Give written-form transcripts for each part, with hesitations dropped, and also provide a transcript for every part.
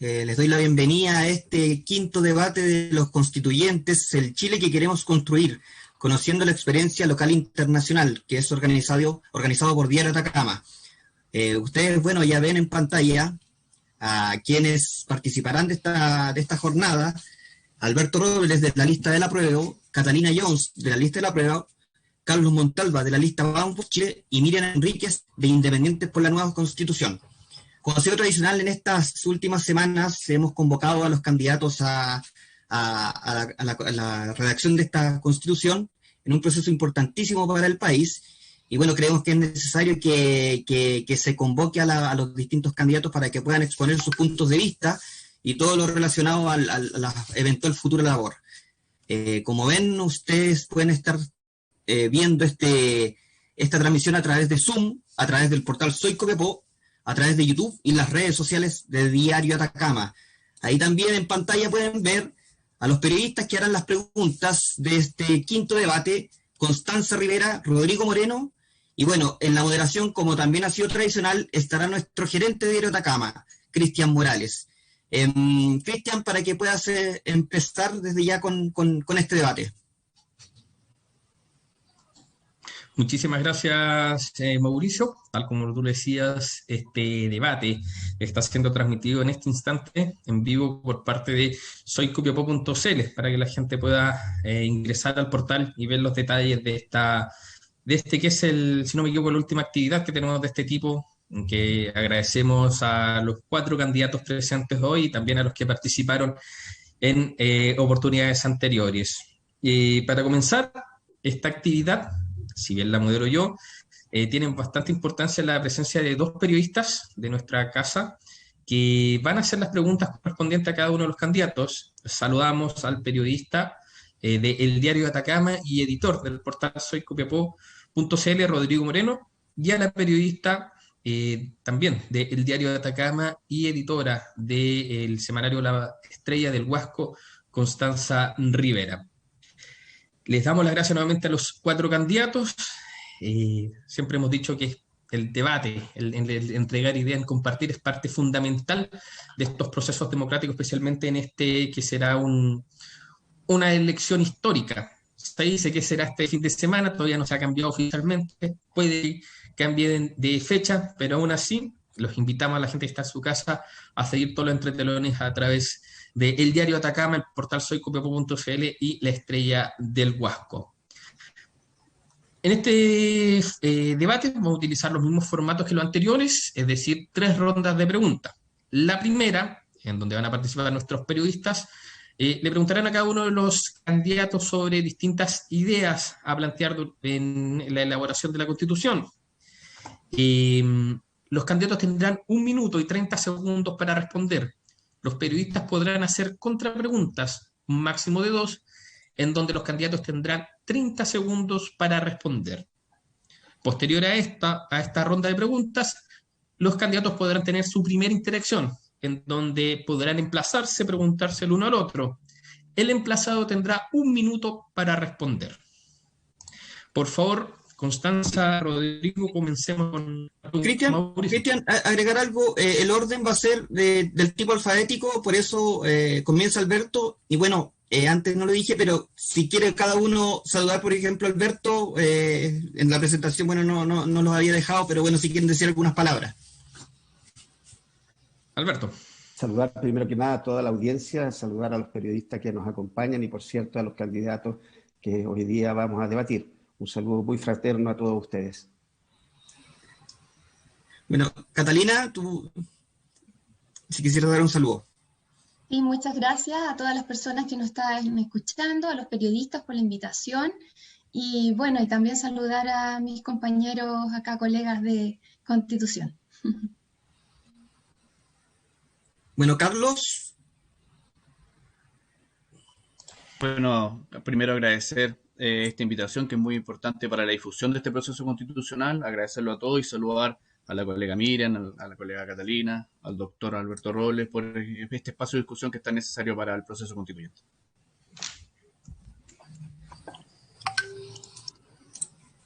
Les doy la bienvenida a este quinto debate de los constituyentes, el Chile que queremos construir, conociendo la experiencia local e internacional, que es organizado por Diario Atacama. Ustedes, bueno, ya ven en pantalla a quienes participarán de esta jornada: Alberto Robles, de la lista del apruebo; Catalina Jones, de la lista del apruebo; Carlos Montalva, de la lista Vamos por Chile; y Miriam Enríquez, de Independientes por la Nueva Constitución. Como ha sido tradicional, en estas últimas semanas hemos convocado a los candidatos a la redacción de esta Constitución, en un proceso importantísimo para el país. Y bueno, creemos que es necesario que se convoque a los distintos candidatos para que puedan exponer sus puntos de vista y todo lo relacionado a la eventual futura labor. Como ven, ustedes pueden estar viendo esta transmisión a través de Zoom, a través del portal Soy Copiapó, a través de YouTube y las redes sociales de Diario Atacama. Ahí también en pantalla pueden ver a los periodistas que harán las preguntas de este quinto debate: Constanza Rivera, Rodrigo Moreno, y bueno, en la moderación, como también ha sido tradicional, estará nuestro gerente de Diario Atacama, Cristian Morales. Cristian, para que puedas empezar desde ya con este debate. Muchísimas gracias, Mauricio. Tal como tú decías, este debate está siendo transmitido en este instante en vivo por parte de soycopiapó.cl, para que la gente pueda ingresar al portal y ver los detalles de este que es si no me equivoco, la última actividad que tenemos de este tipo, en que agradecemos a los 4 candidatos presentes hoy y también a los que participaron en oportunidades anteriores. Para comenzar esta actividad, si bien la modero yo, tiene bastante importancia la presencia de 2 periodistas de nuestra casa que van a hacer las preguntas correspondientes a cada uno de los candidatos. Saludamos al periodista de El Diario de Atacama y editor del portal soycopiapó.cl, Rodrigo Moreno, y a la periodista también de El Diario de Atacama y editora del semanario La Estrella del Huasco, Constanza Rivera. Les damos las gracias nuevamente a los 4 candidatos. Siempre hemos dicho que el debate, el entregar ideas, el compartir, es parte fundamental de estos procesos democráticos, especialmente en este que será una elección histórica. Se dice que será este fin de semana, todavía no se ha cambiado oficialmente, puede que cambie de fecha, pero aún así los invitamos a la gente que está en su casa a seguir todos los entretelones a través de El Diario Atacama, el portal soycopiapó.cl y La Estrella del Huasco. En este debate vamos a utilizar los mismos formatos que los anteriores, es decir, 3 rondas de preguntas. La primera, en donde van a participar nuestros periodistas, le preguntarán a cada uno de los candidatos sobre distintas ideas a plantear en la elaboración de la Constitución. Los candidatos tendrán 1 minuto y 30 segundos para responder. Los periodistas podrán hacer contrapreguntas, un máximo de 2, en donde los candidatos tendrán 30 segundos para responder. Posterior a esta ronda de preguntas, los candidatos podrán tener su primera interacción, en donde podrán emplazarse, preguntarse el uno al otro. El emplazado tendrá 1 minuto para responder. Por favor, Constanza, Rodrigo, comencemos con Cristian, agregar algo: el orden va a ser del tipo alfabético, por eso comienza Alberto, y bueno, antes no lo dije, pero si quiere cada uno saludar, por ejemplo, Alberto, en la presentación, bueno, no los había dejado, pero bueno, si quieren decir algunas palabras. Alberto. Saludar primero que nada a toda la audiencia, saludar a los periodistas que nos acompañan y, por cierto, a los candidatos que hoy día vamos a debatir. Un saludo muy fraterno a todos ustedes. Bueno, Catalina, tú, si quisieras dar un saludo. Sí, muchas gracias a todas las personas que nos están escuchando, a los periodistas por la invitación, y bueno, y también saludar a mis compañeros acá, colegas de Constitución. Bueno, Carlos. Bueno, primero agradecer esta invitación, que es muy importante para la difusión de este proceso constitucional, agradecerlo a todos y saludar a la colega Miriam, a la colega Catalina, al doctor Alberto Robles, por este espacio de discusión que es tan necesario para el proceso constituyente.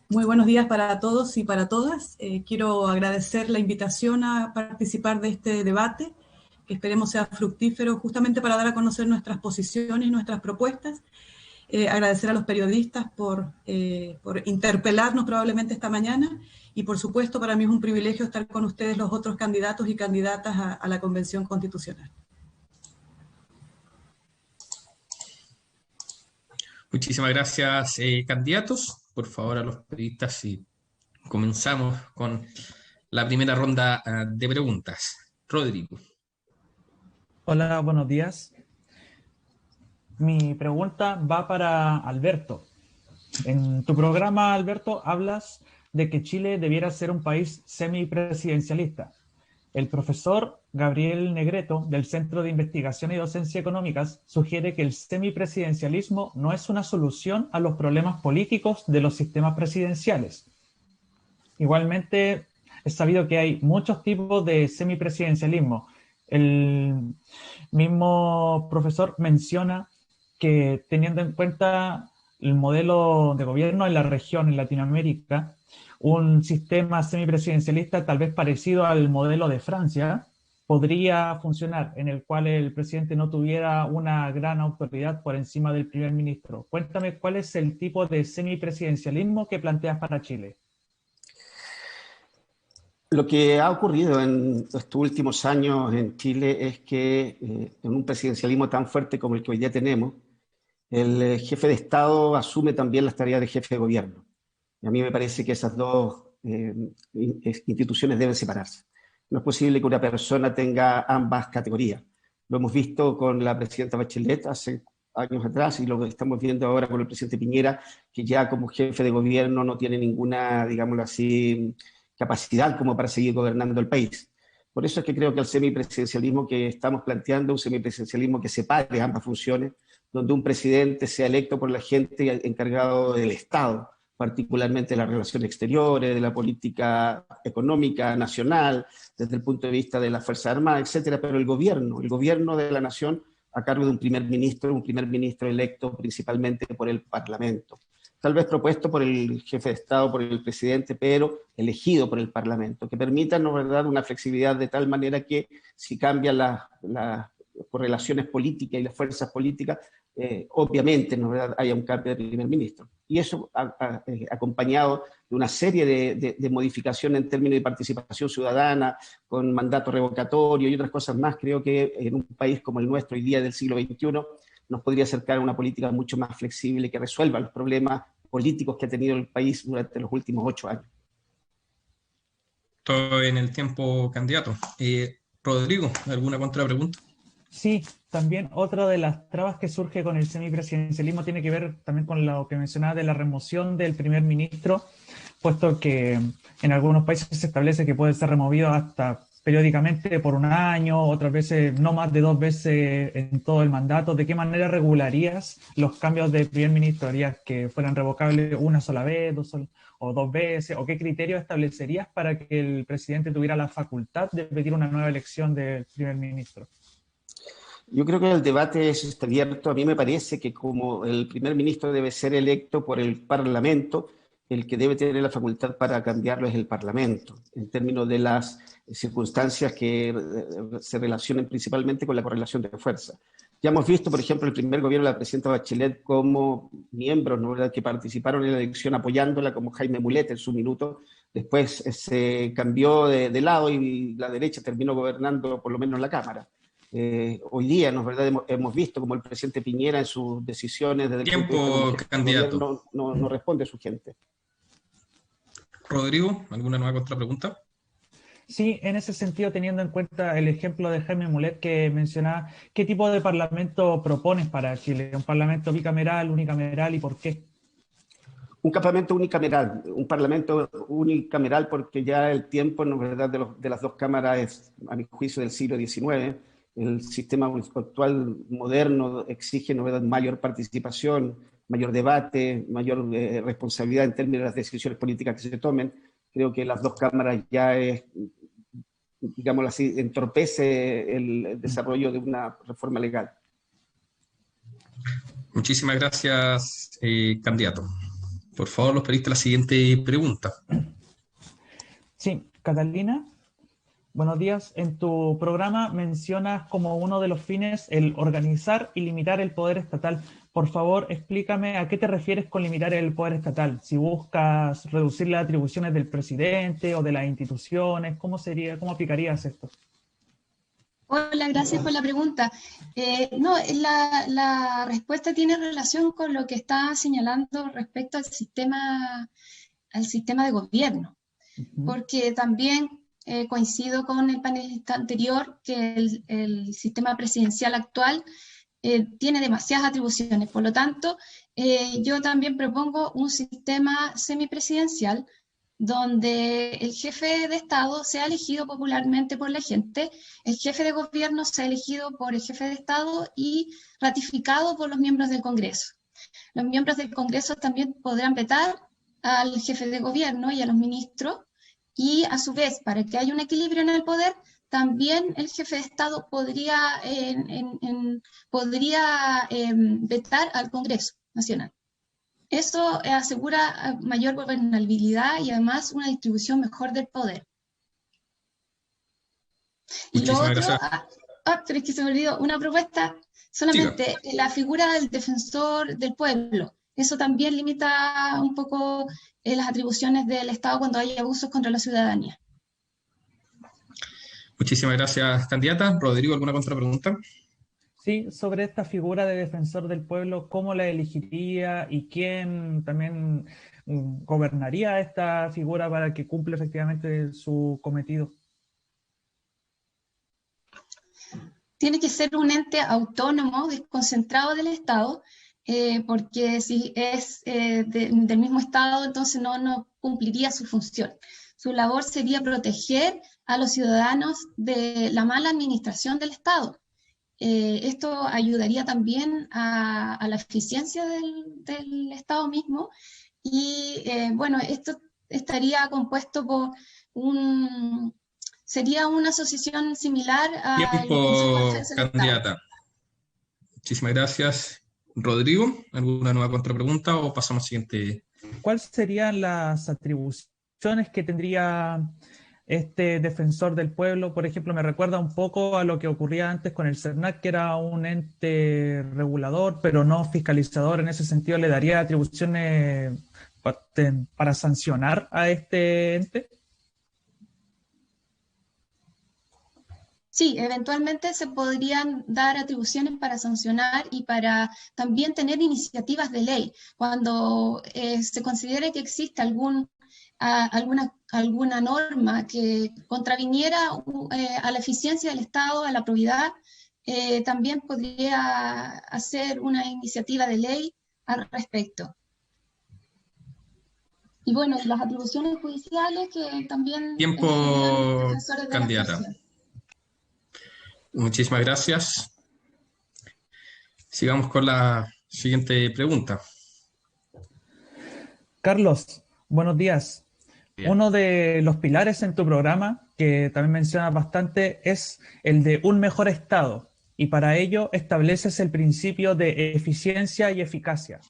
Muy buenos días para todos y para todas. Quiero agradecer la invitación a participar de este debate. que esperemos sea fructífero justamente para dar a conocer nuestras posiciones y nuestras propuestas. Agradecer a los periodistas por interpelarnos probablemente esta mañana y por supuesto para mí es un privilegio estar con ustedes los otros candidatos y candidatas a la Convención Constitucional. Muchísimas gracias, candidatos. Por favor, a los periodistas, y comenzamos con la primera ronda de preguntas. Rodrigo. Hola, buenos días. Mi pregunta va para Alberto. En tu programa, Alberto, hablas de que Chile debiera ser un país semipresidencialista. El profesor Gabriel Negreto, del Centro de Investigación y Docencia Económicas, sugiere que el semipresidencialismo no es una solución a los problemas políticos de los sistemas presidenciales. Igualmente, es sabido que hay muchos tipos de semipresidencialismo. El mismo profesor menciona que, teniendo en cuenta el modelo de gobierno en la región, en Latinoamérica, un sistema semipresidencialista tal vez parecido al modelo de Francia podría funcionar, en el cual el presidente no tuviera una gran autoridad por encima del primer ministro. Cuéntame cuál es el tipo de semipresidencialismo que planteas para Chile. Lo que ha ocurrido en estos últimos años en Chile es que en un presidencialismo tan fuerte como el que hoy día tenemos, el jefe de Estado asume también las tareas de jefe de gobierno. Y a mí me parece que esas dos instituciones deben separarse. No es posible que una persona tenga ambas categorías. Lo hemos visto con la presidenta Bachelet hace años atrás y lo que estamos viendo ahora con el presidente Piñera, que ya como jefe de gobierno no tiene ninguna, digámoslo así, capacidad como para seguir gobernando el país. Por eso es que creo que el semipresidencialismo que estamos planteando, un semipresidencialismo que separe ambas funciones, donde un presidente sea electo por la gente encargado del Estado, particularmente de las relaciones exteriores, de la política económica nacional, desde el punto de vista de las Fuerzas Armadas, etcétera, pero el gobierno de la nación a cargo de un primer ministro electo principalmente por el Parlamento. Tal vez propuesto por el jefe de Estado, por el presidente, pero elegido por el Parlamento, que permita, ¿no verdad?, una flexibilidad de tal manera que si cambian las correlaciones políticas y las fuerzas políticas, obviamente, ¿no verdad?, haya un cambio de primer ministro. Y eso acompañado de una serie de modificaciones en términos de participación ciudadana, con mandato revocatorio y otras cosas más, creo que en un país como el nuestro hoy día del siglo XXI nos podría acercar a una política mucho más flexible que resuelva los problemas políticos que ha tenido el país durante los últimos 8 años. Todo en el tiempo, candidato. Rodrigo, ¿alguna contrapregunta? Sí, también otra de las trabas que surge con el semipresidencialismo tiene que ver también con lo que mencionaba de la remoción del primer ministro, puesto que en algunos países se establece que puede ser removido hasta periódicamente por un año, otras veces no más de 2 veces en todo el mandato. ¿De qué manera regularías los cambios de primer ministro? ¿Harías que fueran revocables una sola vez, o 2 veces? ¿O qué criterios establecerías para que el presidente tuviera la facultad de pedir una nueva elección del primer ministro? Yo creo que el debate está abierto. A mí me parece que como el primer ministro debe ser electo por el Parlamento, el que debe tener la facultad para cambiarlo es el Parlamento, en términos de las circunstancias que se relacionen principalmente con la correlación de fuerza. Ya hemos visto, por ejemplo, el primer gobierno de la presidenta Bachelet como miembros, ¿no verdad?, que participaron en la elección apoyándola, como Jaime Mulet en su minuto. Después se cambió de lado y la derecha terminó gobernando por lo menos la Cámara. Hoy día, ¿no es verdad?, hemos visto como el presidente Piñera en sus decisiones desde el tiempo, candidato, no responde a su gente. Rodrigo, ¿alguna nueva contrapregunta? Sí, en ese sentido, teniendo en cuenta el ejemplo de Jaime Mulet que mencionaba, ¿qué tipo de parlamento propones para Chile? ¿Un parlamento bicameral, unicameral y por qué? Un parlamento unicameral porque ya el tiempo, ¿no es verdad?, de las dos cámaras es, a mi juicio, del siglo XIX. El sistema actual moderno exige, ¿no es verdad?, mayor participación, mayor debate, mayor responsabilidad en términos de las decisiones políticas que se tomen. Creo que las dos cámaras ya digámoslo así, entorpece el desarrollo de una reforma legal. Muchísimas gracias, candidato. Por favor, los periodistas, la siguiente pregunta. Sí, Catalina, Buenos días. En tu programa mencionas como uno de los fines el organizar y limitar el poder estatal. Por favor, explícame a qué te refieres con limitar el poder estatal. Si buscas reducir las atribuciones del presidente o de las instituciones, ¿cómo aplicarías esto? Hola, gracias por la pregunta. No, la respuesta tiene relación con lo que está señalando respecto al sistema de gobierno, porque también coincido con el panelista anterior que el sistema presidencial actual tiene demasiadas atribuciones. Por lo tanto, yo también propongo un sistema semipresidencial donde el jefe de Estado sea elegido popularmente por la gente, el jefe de gobierno sea elegido por el jefe de Estado y ratificado por los miembros del Congreso. Los miembros del Congreso también podrán vetar al jefe de gobierno y a los ministros, y a su vez, para que haya un equilibrio en el poder, también el jefe de Estado podría vetar al Congreso Nacional. Eso asegura mayor gobernabilidad y además una distribución mejor del poder. Y lo otro, pero es que se me olvidó, una propuesta solamente, la figura del defensor del pueblo. Eso también limita un poco las atribuciones del Estado cuando hay abusos contra la ciudadanía. Muchísimas gracias, candidata. Rodrigo, ¿alguna contrapregunta? Sí, sobre esta figura de defensor del pueblo, ¿cómo la elegiría y quién también gobernaría esta figura para que cumpla efectivamente su cometido? Tiene que ser un ente autónomo, desconcentrado del Estado, porque si es del mismo Estado, entonces no cumpliría su función. Su labor sería proteger a los ciudadanos de la mala administración del Estado. Esto ayudaría también a la eficiencia del Estado mismo y bueno, esto estaría compuesto por sería una asociación similar a... Tiempo, candidata. Muchísimas gracias. Rodrigo, ¿alguna nueva contrapregunta o pasamos al siguiente? ¿Cuáles serían las atribuciones que tendría este defensor del pueblo? Por ejemplo, me recuerda un poco a lo que ocurría antes con el CERNAC, que era un ente regulador, pero no fiscalizador. En ese sentido, ¿le daría atribuciones para sancionar a este ente? Sí, eventualmente se podrían dar atribuciones para sancionar y para también tener iniciativas de ley. Cuando se considere que existe alguna norma que contraviniera a la eficiencia del Estado, a la probidad, también podría hacer una iniciativa de ley al respecto. Y bueno, las atribuciones judiciales que también... Tiempo, candidata. Muchísimas gracias. Sigamos con la siguiente pregunta. Carlos, buenos días. Bien. Uno de los pilares en tu programa, que también mencionas bastante, es el de un mejor Estado. Y para ello estableces el principio de eficiencia y eficacia.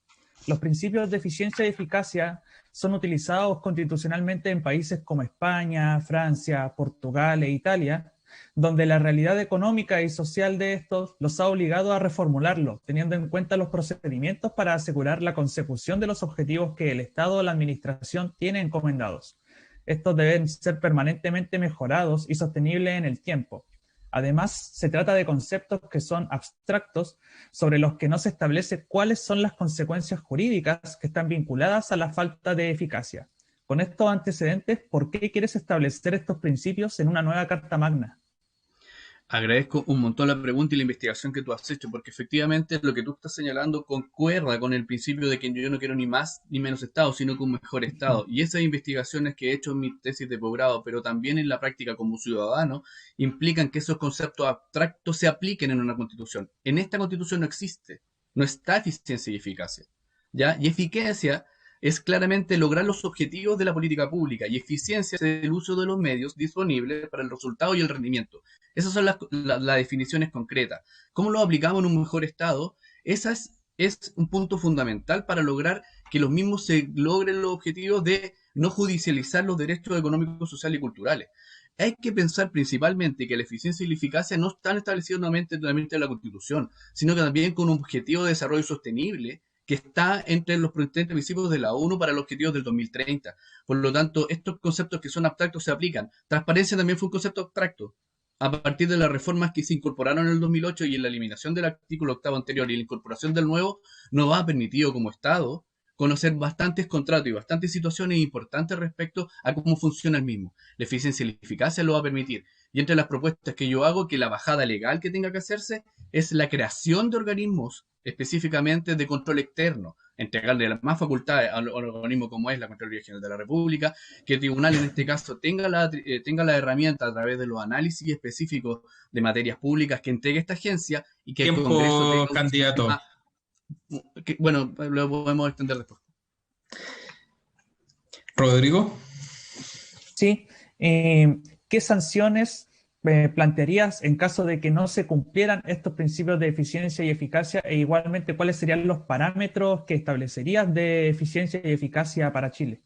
Los principios de eficiencia y eficacia son utilizados constitucionalmente en países como España, Francia, Portugal e Italia, donde la realidad económica y social de estos los ha obligado a reformularlo, teniendo en cuenta los procedimientos para asegurar la consecución de los objetivos que el Estado o la Administración tiene encomendados. Estos deben ser permanentemente mejorados y sostenibles en el tiempo. Además, se trata de conceptos que son abstractos, sobre los que no se establece cuáles son las consecuencias jurídicas que están vinculadas a la falta de eficacia. Con estos antecedentes, ¿por qué quieres establecer estos principios en una nueva Carta Magna? Agradezco un montón la pregunta y la investigación que tú has hecho, porque efectivamente lo que tú estás señalando concuerda con el principio de que yo no quiero ni más ni menos Estado, sino que un mejor Estado. Y esas investigaciones que he hecho en mi tesis de posgrado, pero también en la práctica como ciudadano, implican que esos conceptos abstractos se apliquen en una Constitución. En esta Constitución no existe, no está eficiencia y eficacia, ¿ya? Y eficacia es claramente lograr los objetivos de la política pública, y eficiencia es el uso de los medios disponibles para el resultado y el rendimiento. Esas son las definiciones concretas. ¿Cómo lo aplicamos en un mejor Estado? Esa es un punto fundamental para lograr que los mismos se logren los objetivos de no judicializar los derechos económicos, sociales y culturales. hay que pensar principalmente que la eficiencia y la eficacia no están establecidos nuevamente en la Constitución, sino que también con un objetivo de desarrollo sostenible que está entre los principios de la ONU para los objetivos del 2030. Por lo tanto, estos conceptos que son abstractos se aplican. Transparencia también fue un concepto abstracto. A partir de las reformas que se incorporaron en el 2008 y en la eliminación del artículo 8 anterior y la incorporación del nuevo, nos ha permitido como Estado conocer bastantes contratos y bastantes situaciones importantes respecto a cómo funciona el mismo. La eficiencia y la eficacia lo va a permitir. Y entre las propuestas que yo hago, que la bajada legal que tenga que hacerse es la creación de organismos específicamente de control externo, entregarle más facultades al organismo como es la Contraloría General de la República, que el tribunal en este caso tenga la herramienta a través de los análisis específicos de materias públicas que entregue esta agencia y que el Congreso tenga candidato. Bueno, lo podemos extender después. Rodrigo. Sí. ¿Qué sanciones plantearías en caso de que no se cumplieran estos principios de eficiencia y eficacia? E igualmente, ¿cuáles serían los parámetros que establecerías de eficiencia y eficacia para Chile?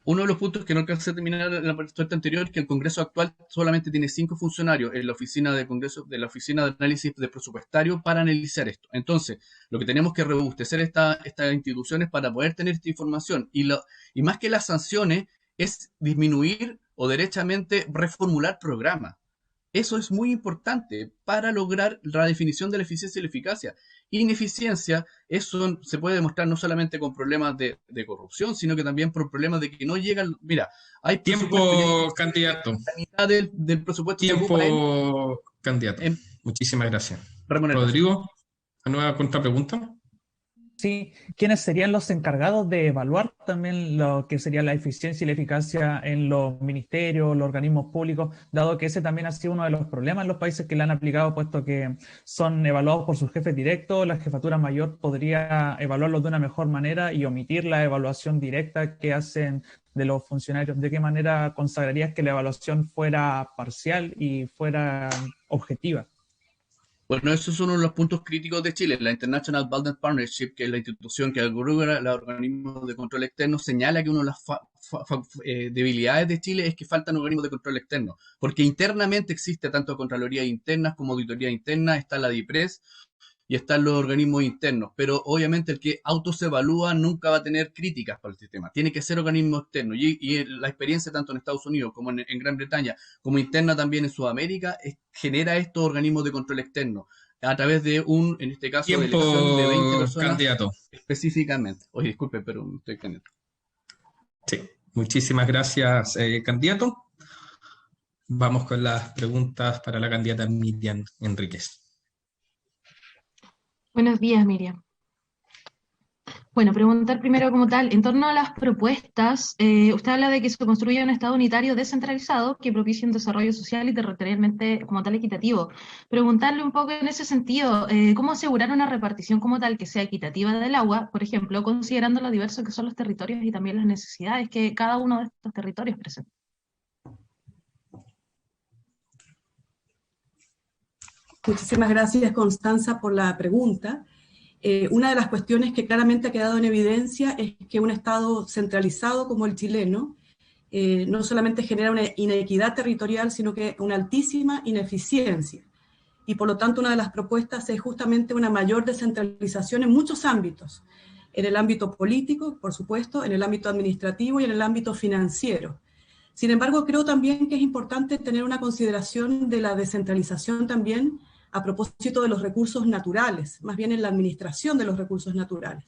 Uno de los puntos que no alcancé a terminar en la respuesta anterior es que el Congreso actual solamente tiene 5 funcionarios en la oficina de Congreso, de la oficina de análisis de presupuestario para analizar esto. Entonces, lo que tenemos que robustecer estas instituciones para poder tener esta información y más que las sanciones es disminuir o derechamente reformular programas. Eso es muy importante para lograr la definición de la eficiencia y la eficacia. Ineficiencia, eso se puede demostrar no solamente con problemas de corrupción, sino que también por problemas de que no llegan. Mira, hay tiempo, candidato. La mitad del presupuesto. Tiempo, candidato. Muchísimas gracias. Rodrigo, ¿una nueva contrapregunta? Sí, ¿quiénes serían los encargados de evaluar también lo que sería la eficiencia y la eficacia en los ministerios, los organismos públicos, dado que ese también ha sido uno de los problemas en los países que le han aplicado, puesto que son evaluados por sus jefes directos? La jefatura mayor podría evaluarlos de una mejor manera y omitir la evaluación directa que hacen de los funcionarios. ¿De qué manera consagrarías que la evaluación fuera parcial y fuera objetiva? Bueno, esos son uno de los puntos críticos de Chile. La International Budget Partnership, que es la institución que agrupa los organismos de control externo, señala que una de las debilidades de Chile es que faltan organismos de control externo, porque internamente existe tanto Contraloría internas como Auditoría interna, está la DIPRES y están los organismos internos, pero obviamente el que auto se evalúa nunca va a tener críticas para el sistema, tiene que ser organismo externo, y la experiencia tanto en Estados Unidos como en Gran Bretaña, como interna también en Sudamérica, genera estos organismos de control externo, a través de en este caso, tiempo, de elección de 20 personas candidato. Específicamente. Oye, disculpe, pero estoy candidato. Sí, muchísimas gracias, candidato. Vamos con las preguntas para la candidata Miriam Enríquez. Buenos días, Miriam. Bueno, preguntar primero como tal, en torno a las propuestas, usted habla de que se construya un Estado unitario descentralizado que propicie un desarrollo social y territorialmente como tal equitativo. Preguntarle un poco en ese sentido, ¿cómo asegurar una repartición como tal que sea equitativa del agua, por ejemplo, considerando lo diversos que son los territorios y también las necesidades que cada uno de estos territorios presenta? Muchísimas gracias, Constanza, por la pregunta. Una de las cuestiones que claramente ha quedado en evidencia es que un Estado centralizado como el chileno no solamente genera una inequidad territorial, sino que una altísima ineficiencia. Y por lo tanto, una de las propuestas es justamente una mayor descentralización en muchos ámbitos. En el ámbito político, por supuesto, en el ámbito administrativo y en el ámbito financiero. Sin embargo, creo también que es importante tener una consideración de la descentralización también a propósito de los recursos naturales, más bien en la administración de los recursos naturales.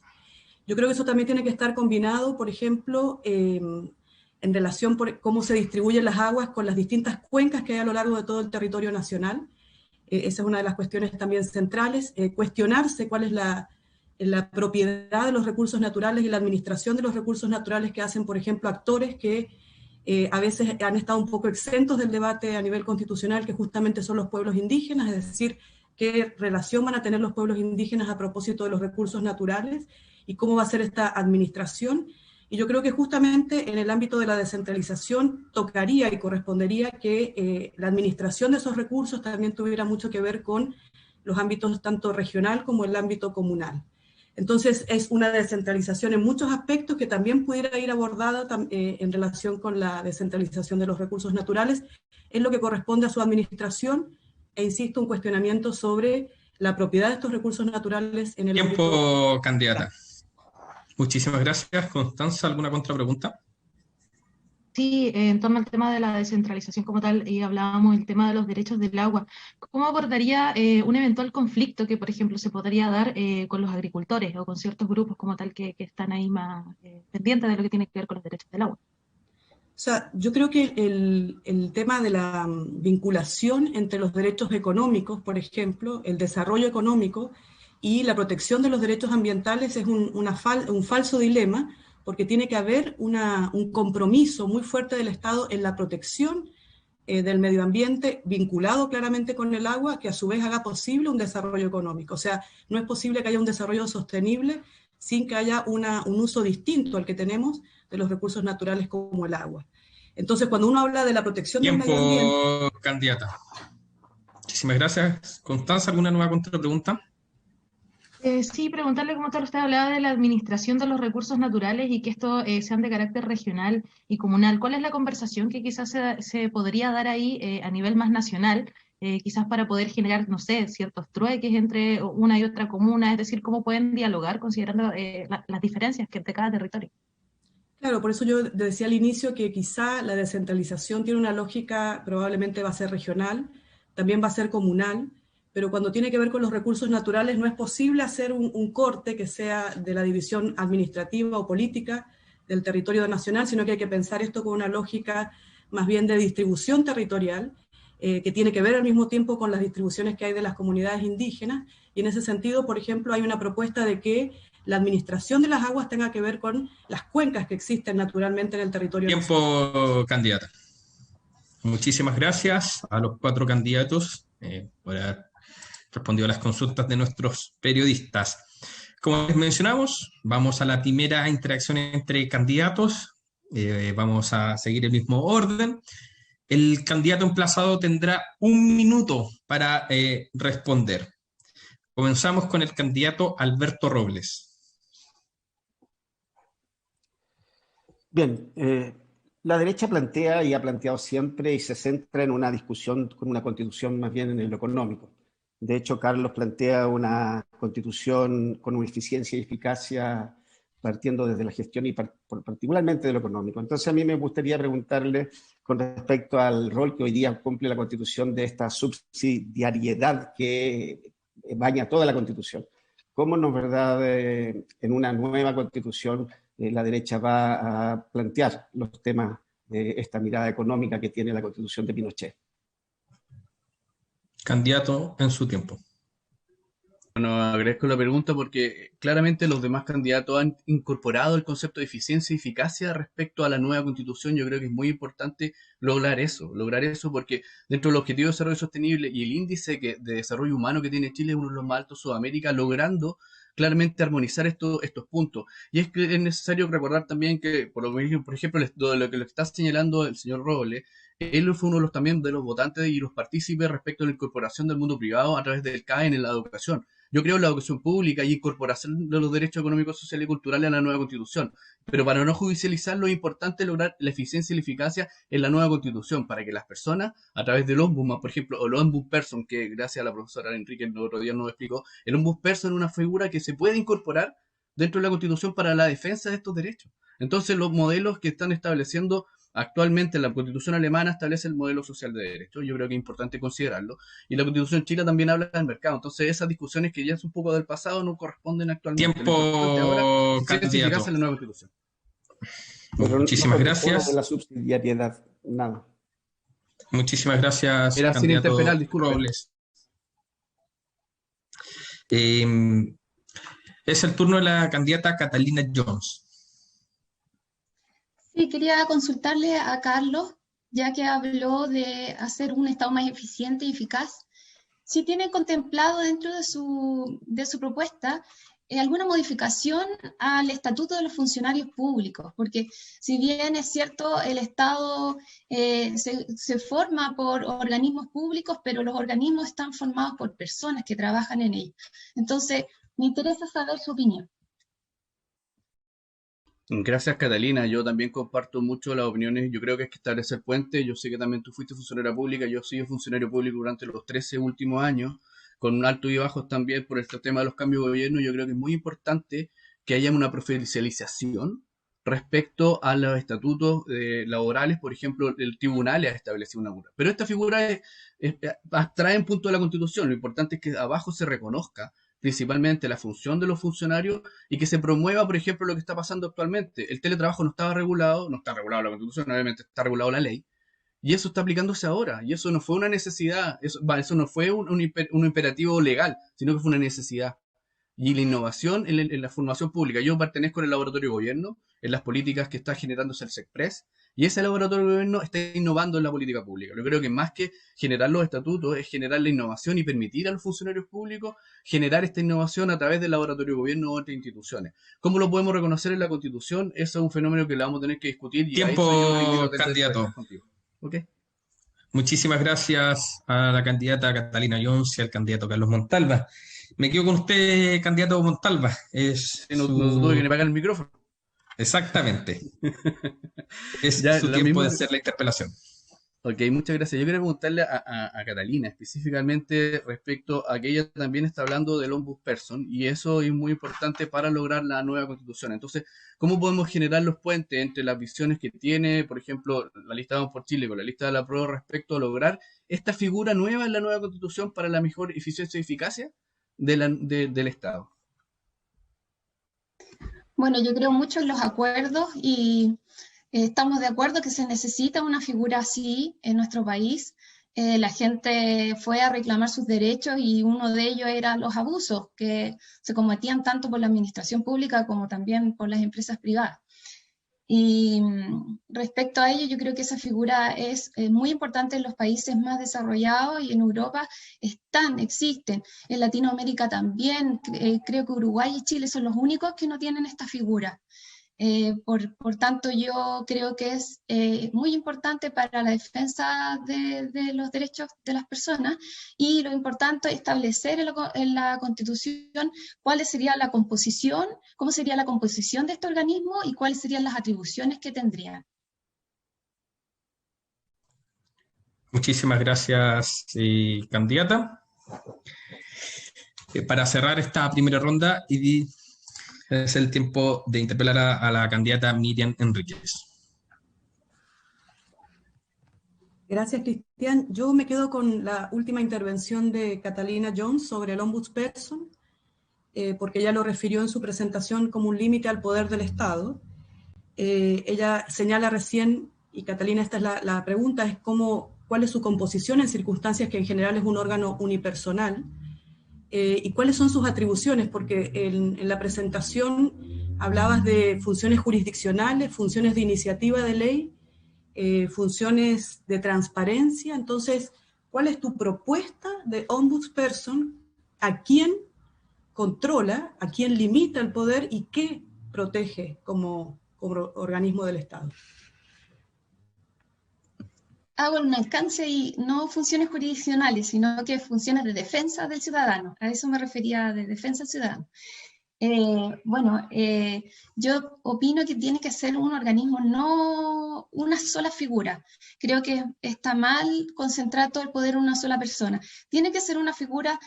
Yo creo que eso también tiene que estar combinado, por ejemplo, en relación por cómo se distribuyen las aguas con las distintas cuencas que hay a lo largo de todo el territorio nacional. Esa es una de las cuestiones también centrales. Cuestionarse cuál es la propiedad de los recursos naturales y la administración de los recursos naturales que hacen, por ejemplo, actores que a veces han estado un poco exentos del debate a nivel constitucional, que justamente son los pueblos indígenas, es decir, qué relación van a tener los pueblos indígenas a propósito de los recursos naturales y cómo va a ser esta administración. Y yo creo que justamente en el ámbito de la descentralización tocaría y correspondería que la administración de esos recursos también tuviera mucho que ver con los ámbitos tanto regional como el ámbito comunal. Entonces es una descentralización en muchos aspectos que también pudiera ir abordada en relación con la descentralización de los recursos naturales, en lo que corresponde a su administración, e insisto, un cuestionamiento sobre la propiedad de estos recursos naturales en el Tiempo, candidata. Muchísimas gracias. Constanza, ¿alguna contrapregunta? Sí, en torno al tema de la descentralización como tal, y hablábamos del tema de los derechos del agua. ¿Cómo abordaría un eventual conflicto que, por ejemplo, se podría dar con los agricultores o con ciertos grupos como tal que están ahí más pendientes de lo que tiene que ver con los derechos del agua? O sea, yo creo que el tema de la vinculación entre los derechos económicos, por ejemplo, el desarrollo económico y la protección de los derechos ambientales es un falso dilema, porque tiene que haber un compromiso muy fuerte del Estado en la protección del medio ambiente, vinculado claramente con el agua, que a su vez haga posible un desarrollo económico. O sea, no es posible que haya un desarrollo sostenible sin que haya un uso distinto al que tenemos de los recursos naturales como el agua. Entonces, cuando uno habla de la protección del medio ambiente... Tiempo, candidata. Muchísimas gracias. Constanza, ¿alguna nueva contrapregunta? Sí, preguntarle cómo tal usted hablaba de la administración de los recursos naturales y que estos sean de carácter regional y comunal. ¿Cuál es la conversación que quizás se podría dar ahí a nivel más nacional, quizás para poder generar, no sé, ciertos trueques entre una y otra comuna? Es decir, ¿cómo pueden dialogar considerando las diferencias que de cada territorio? Claro, por eso yo decía al inicio que quizá la descentralización tiene una lógica, probablemente va a ser regional, también va a ser comunal, pero cuando tiene que ver con los recursos naturales no es posible hacer un corte que sea de la división administrativa o política del territorio nacional, sino que hay que pensar esto con una lógica más bien de distribución territorial, que tiene que ver al mismo tiempo con las distribuciones que hay de las comunidades indígenas, y en ese sentido, por ejemplo, hay una propuesta de que la administración de las aguas tenga que ver con las cuencas que existen naturalmente en el territorio nacional. Tiempo, candidata. Muchísimas gracias a los 4 candidatos por haber respondido a las consultas de nuestros periodistas. Como les mencionamos, vamos a la primera interacción entre candidatos. Vamos a seguir el mismo orden. El candidato emplazado tendrá 1 minuto para responder. Comenzamos con el candidato Alberto Robles. Bien, la derecha plantea y ha planteado siempre y se centra en una discusión con una constitución más bien en lo económico. De hecho, Carlos plantea una constitución con una eficiencia y eficacia partiendo desde la gestión y particularmente de lo económico. Entonces a mí me gustaría preguntarle con respecto al rol que hoy día cumple la constitución de esta subsidiariedad que baña toda la constitución. ¿Cómo nos, verdad, en una nueva constitución la derecha va a plantear los temas de esta mirada económica que tiene la constitución de Pinochet? Candidato en su tiempo. Bueno, agradezco la pregunta porque claramente los demás candidatos han incorporado el concepto de eficiencia y eficacia respecto a la nueva constitución. Yo creo que es muy importante lograr eso porque dentro del objetivo de desarrollo sostenible y el índice de desarrollo humano que tiene Chile es uno de los más altos de Sudamérica, logrando claramente armonizar estos puntos. Y es que es necesario recordar también que, por ejemplo, lo que está señalando el señor Robles, él fue uno de los también de los votantes y los partícipes respecto a la incorporación del mundo privado a través del CAE en la educación. Yo creo en la educación pública y incorporación de los derechos económicos, sociales y culturales a la nueva constitución. Pero para no judicializarlo es importante lograr la eficiencia y la eficacia en la nueva constitución para que las personas, a través del ombudsman, por ejemplo, o el ombudsperson, que gracias a la profesora Enrique el otro día nos explicó, el ombudsperson es una figura que se puede incorporar dentro de la constitución para la defensa de estos derechos. Entonces los modelos que están estableciendo actualmente la Constitución alemana establece el modelo social de derechos, yo creo que es importante considerarlo, y la Constitución chilena también habla del mercado, entonces esas discusiones que ya es un poco del pasado no corresponden actualmente. Tiempo, candidato. La nueva Constitución. Muchísimas gracias. De la subsidiariedad, nada. Muchísimas gracias, era sin interpelar, disculpen. Es el turno de la candidata Catalina Jones. Sí, quería consultarle a Carlos, ya que habló de hacer un Estado más eficiente y eficaz, si tiene contemplado dentro de su propuesta alguna modificación al estatuto de los funcionarios públicos, porque si bien es cierto, el Estado se forma por organismos públicos, pero los organismos están formados por personas que trabajan en ellos. Entonces, me interesa saber su opinión. Gracias, Catalina. Yo también comparto mucho las opiniones. Yo creo que hay que establecer puentes. Yo sé que también tú fuiste funcionaria pública. Yo he sido funcionario público durante los 13 últimos años, con altos y bajos también por este tema de los cambios de gobierno. Yo creo que es muy importante que haya una profesionalización respecto a los estatutos laborales. Por ejemplo, el tribunal ha establecido una figura. Pero esta figura abstrae en punto de la Constitución. Lo importante es que abajo se reconozca principalmente la función de los funcionarios y que se promueva, por ejemplo, lo que está pasando actualmente. El teletrabajo no estaba regulado, no está regulado la Constitución, obviamente está regulado la ley, y eso está aplicándose ahora, y eso no fue una necesidad, eso no fue un imperativo legal, sino que fue una necesidad. Y la innovación en la formación pública. Yo pertenezco al laboratorio de gobierno, en las políticas que está generándose el SECPRES, y ese laboratorio de gobierno está innovando en la política pública. Yo creo que más que generar los estatutos, es generar la innovación y permitir a los funcionarios públicos generar esta innovación a través del laboratorio de gobierno u otras instituciones. ¿Cómo lo podemos reconocer en la Constitución? Eso es un fenómeno que le vamos a tener que discutir. Y tiempo, candidato. ¿Okay? Muchísimas gracias a la candidata Catalina Jones y al candidato Carlos Montalva. Me quedo con usted, candidato Montalva. No tuve que le pagar el micrófono. Exactamente. Es Ya, su tiempo de hacer la interpelación. Ok, muchas gracias. Yo quiero preguntarle a Catalina específicamente respecto a que ella también está hablando del ombudsperson, y eso es muy importante para lograr la nueva constitución. Entonces, ¿cómo podemos generar los puentes entre las visiones que tiene, por ejemplo, la lista Vamos por Chile con la lista de la prueba respecto a lograr esta figura nueva en la nueva constitución para la mejor eficiencia y eficacia del Estado? Bueno, yo creo mucho en los acuerdos y estamos de acuerdo que se necesita una figura así en nuestro país. La gente fue a reclamar sus derechos y uno de ellos era los abusos que se cometían tanto por la administración pública como también por las empresas privadas. Y respecto a ello, yo creo que esa figura es muy importante en los países más desarrollados y en Europa existen. En Latinoamérica también, creo que Uruguay y Chile son los únicos que no tienen esta figura. Por tanto, yo creo que es muy importante para la defensa de los derechos de las personas, y lo importante es establecer en la Constitución cuál sería la composición, cómo sería la composición de este organismo y cuáles serían las atribuciones que tendrían. Muchísimas gracias, candidata. Para cerrar esta primera ronda, es el tiempo de interpelar a la candidata Miriam Enríquez. Gracias, Cristian. Yo me quedo con la última intervención de Catalina Jones sobre el ombudsperson, porque ella lo refirió en su presentación como un límite al poder del Estado. Ella señala recién, y Catalina, esta es la pregunta, es cuál es su composición en circunstancias que en general es un órgano unipersonal, y cuáles son sus atribuciones, porque en la presentación hablabas de funciones jurisdiccionales, funciones de iniciativa de ley, funciones de transparencia. Entonces, ¿cuál es tu propuesta de ombudsperson? ¿A quién controla, a quién limita el poder y qué protege como organismo del Estado? Hago un alcance y no funciones jurisdiccionales, sino que funciones de defensa del ciudadano. A eso me refería, de defensa del ciudadano. Yo opino que tiene que ser un organismo, no una sola figura. Creo que está mal concentrar todo el poder en una sola persona. Tiene que ser una figura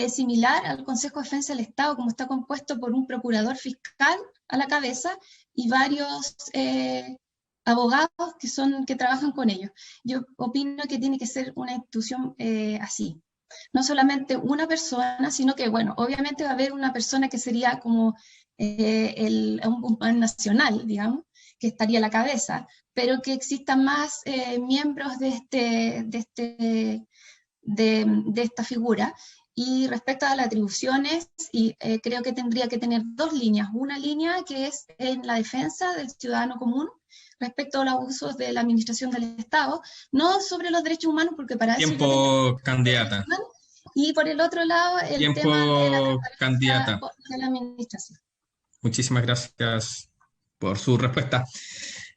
similar al Consejo de Defensa del Estado, como está compuesto por un procurador fiscal a la cabeza y varios abogados que trabajan con ellos. Yo opino que tiene que ser una institución así. No solamente una persona, sino que, bueno, obviamente va a haber una persona que sería como el ombudsman nacional, digamos, que estaría a la cabeza, pero que existan más miembros de esta figura. Y respecto a las atribuciones, creo que tendría que tener dos líneas. Una línea que es en la defensa del ciudadano común, respecto a los abusos de la administración del Estado, no sobre los derechos humanos, porque para tiempo, eso... candidata. Y por el otro lado, el Tiempo, tema de la transparencia candidata. de la administración. Muchísimas gracias por su respuesta.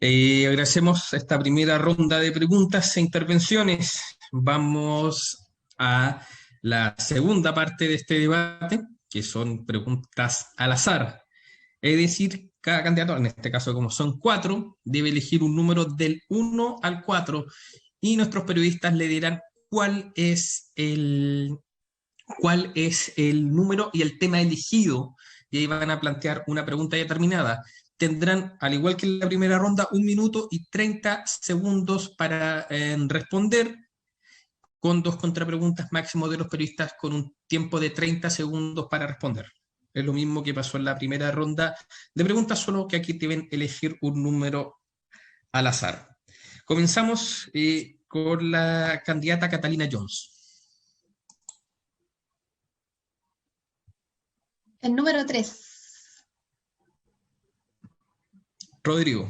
Agradecemos esta primera ronda de preguntas e intervenciones. Vamos a la segunda parte de este debate, que son preguntas al azar. Es decir, cada candidato, en este caso como son 4, debe elegir un número del 1 al 4 y nuestros periodistas le dirán cuál es el número y el tema elegido, y ahí van a plantear una pregunta determinada. Tendrán, al igual que en la primera ronda, 1 minuto y 30 segundos para responder, con 2 contrapreguntas máximo de los periodistas con un tiempo de 30 segundos para responder. Es lo mismo que pasó en la primera ronda de preguntas, solo que aquí deben elegir un número al azar. Comenzamos con la candidata Catalina Jones. El número 3. Rodrigo.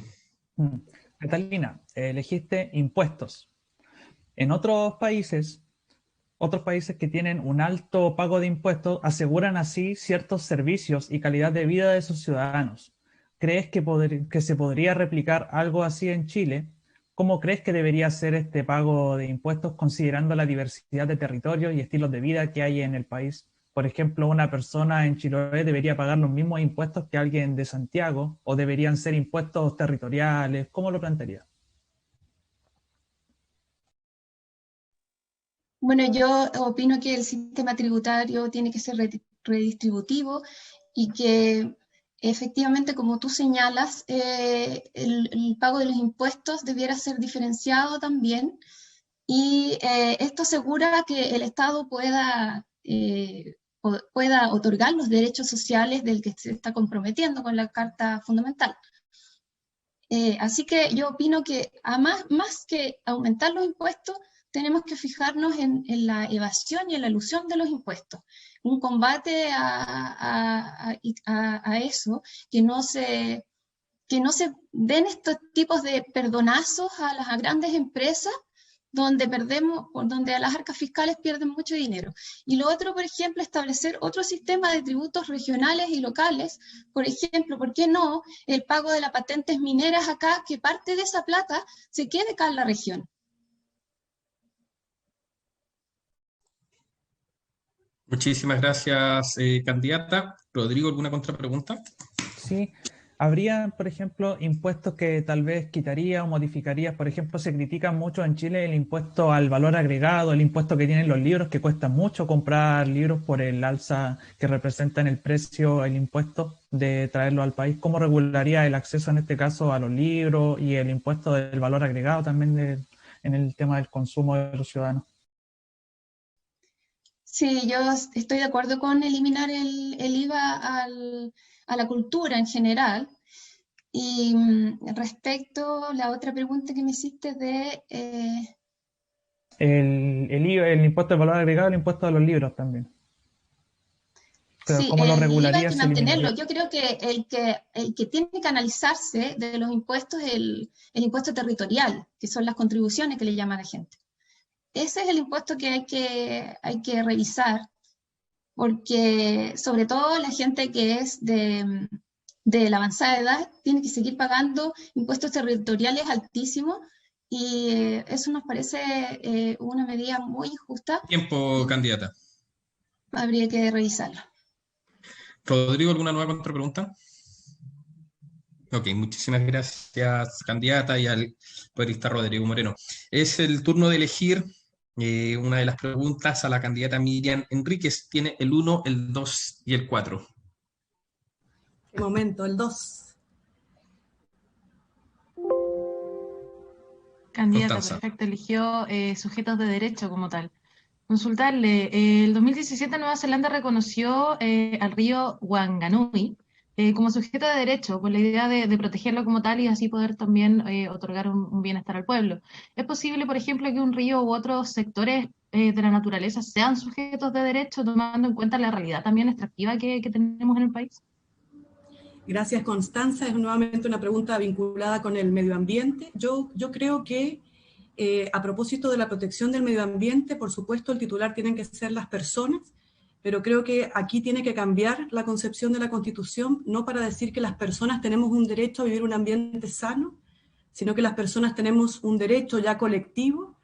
Catalina, elegiste impuestos. En otros países que tienen un alto pago de impuestos aseguran así ciertos servicios y calidad de vida de sus ciudadanos. ¿Crees que se podría replicar algo así en Chile? ¿Cómo crees que debería ser este pago de impuestos considerando la diversidad de territorios y estilos de vida que hay en el país? Por ejemplo, una persona en Chiloé debería pagar los mismos impuestos que alguien de Santiago, o deberían ser impuestos territoriales. ¿Cómo lo plantearía? Bueno, yo opino que el sistema tributario tiene que ser redistributivo y que efectivamente, como tú señalas, el pago de los impuestos debiera ser diferenciado también, y esto asegura que el Estado pueda otorgar los derechos sociales del que se está comprometiendo con la Carta Fundamental. Así que yo opino que más que aumentar los impuestos, tenemos que fijarnos en la evasión y en la elusión de los impuestos. Un combate a eso, que no se den estos tipos de perdonazos a las grandes empresas, donde las arcas fiscales pierden mucho dinero. Y lo otro, por ejemplo, establecer otro sistema de tributos regionales y locales. Por ejemplo, ¿por qué no el pago de las patentes mineras acá, que parte de esa plata se quede acá en la región? Muchísimas gracias, candidata. Rodrigo, ¿alguna contrapregunta? Sí, habría, por ejemplo, impuestos que tal vez quitaría o modificaría. Por ejemplo, se critica mucho en Chile el impuesto al valor agregado, el impuesto que tienen los libros, que cuesta mucho comprar libros por el alza que representa en el precio el impuesto de traerlo al país. ¿Cómo regularía el acceso en este caso a los libros y el impuesto del valor agregado también en el tema del consumo de los ciudadanos? Sí, yo estoy de acuerdo con eliminar el IVA a la cultura en general. Y respecto a la otra pregunta que me hiciste de... El IVA, el impuesto del valor agregado, el impuesto a los libros también. Pero sí, ¿cómo lo regularía? el IVA hay que mantenerlo. Yo creo que el que tiene que analizarse de los impuestos es el impuesto territorial, que son las contribuciones que le llama a la gente. Ese es el impuesto que hay que revisar, porque sobre todo la gente que es de la avanzada edad tiene que seguir pagando impuestos territoriales altísimos, y eso nos parece una medida muy injusta. Tiempo, candidata. Habría que revisarlo. Rodrigo, ¿alguna nueva contrapregunta? Ok, muchísimas gracias, candidata, y al periodista Rodrigo Moreno. Es el turno de elegir una de las preguntas a la candidata Miriam Enríquez. Tiene el 1, el 2 y el 4. Un momento, el 2. Candidata, Constanza. perfecto, eligió sujetos de derecho como tal. Consultarle, el 2017 Nueva Zelanda reconoció al río Wanganui como sujeto de derecho, con la idea de protegerlo como tal y así poder también otorgar un bienestar al pueblo. ¿Es posible, por ejemplo, que un río u otros sectores de la naturaleza sean sujetos de derecho, tomando en cuenta la realidad también extractiva que tenemos en el país? Gracias, Constanza. Es nuevamente una pregunta vinculada con el medio ambiente. Yo creo que A propósito de la protección del medio ambiente, por supuesto, el titular tienen que ser las personas, pero creo que aquí tiene que cambiar la concepción de la Constitución, no para decir que las personas tenemos un derecho a vivir un ambiente sano, sino que las personas tenemos un derecho ya colectivo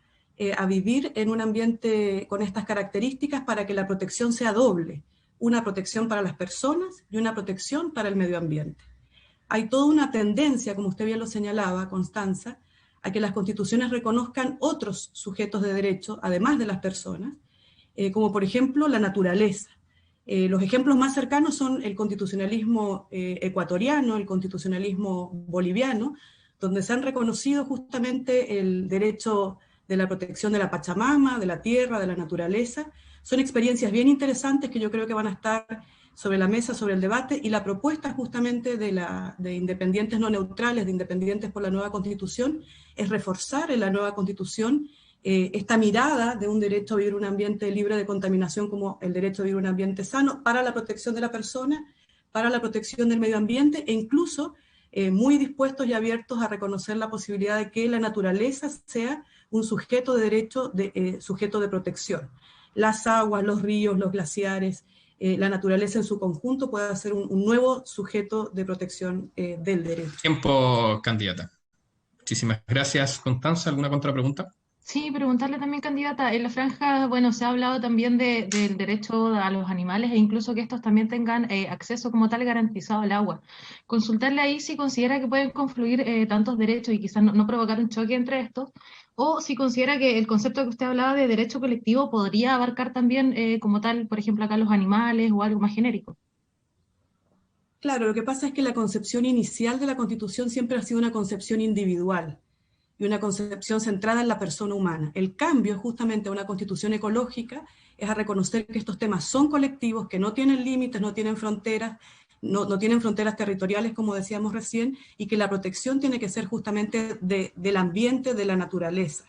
a vivir en un ambiente con estas características para que la protección sea doble, una protección para las personas y una protección para el medio ambiente. Hay toda una tendencia, como usted bien lo señalaba, Constanza, a que las constituciones reconozcan otros sujetos de derecho, además de las personas, como por ejemplo la naturaleza. Los ejemplos más cercanos son el constitucionalismo ecuatoriano, el constitucionalismo boliviano, donde se han reconocido justamente el derecho de la protección de la Pachamama, de la tierra, de la naturaleza. Son experiencias bien interesantes que yo creo que van a estar sobre la mesa, sobre el debate, y la propuesta justamente de independientes no neutrales, de independientes por la nueva Constitución, es reforzar en la nueva Constitución esta mirada de un derecho a vivir un ambiente libre de contaminación como el derecho a vivir un ambiente sano para la protección de la persona, para la protección del medio ambiente, e incluso muy dispuestos y abiertos a reconocer la posibilidad de que la naturaleza sea un sujeto de derecho, sujeto de protección. Las aguas, los ríos, los glaciares, la naturaleza en su conjunto pueda ser un nuevo sujeto de protección del derecho. Tiempo, candidata. Muchísimas gracias. Constanza, ¿alguna contrapregunta? Sí, preguntarle también, candidata, en la franja, bueno, se ha hablado también del derecho a los animales e incluso que estos también tengan acceso como tal garantizado al agua. Consultarle ahí si considera que pueden confluir tantos derechos y quizás no provocar un choque entre estos, o si considera que el concepto que usted hablaba de derecho colectivo podría abarcar también como tal, por ejemplo, acá los animales o algo más genérico. Claro, lo que pasa es que la concepción inicial de la Constitución siempre ha sido una concepción individual y una concepción centrada en la persona humana. El cambio justamente a una constitución ecológica es a reconocer que estos temas son colectivos, que no tienen límites, no tienen fronteras, no tienen fronteras territoriales, como decíamos recién, y que la protección tiene que ser justamente del ambiente, de la naturaleza.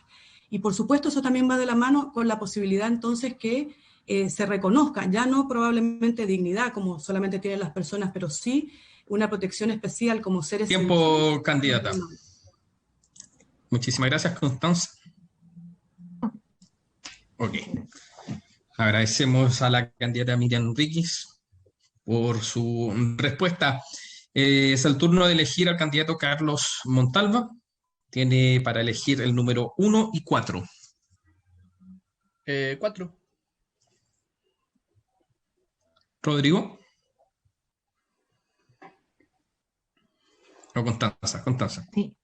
Y por supuesto eso también va de la mano con la posibilidad entonces que se reconozca, ya no probablemente dignidad como solamente tienen las personas, pero sí una protección especial como seres Tiempo, candidata. Muchísimas gracias, Constanza. Ok. Agradecemos a la candidata Miriam Enríquez por su respuesta. Es el turno de elegir al candidato Carlos Montalva. Tiene para elegir el número 1 y 4. 4. Rodrigo. O Constanza. Sí.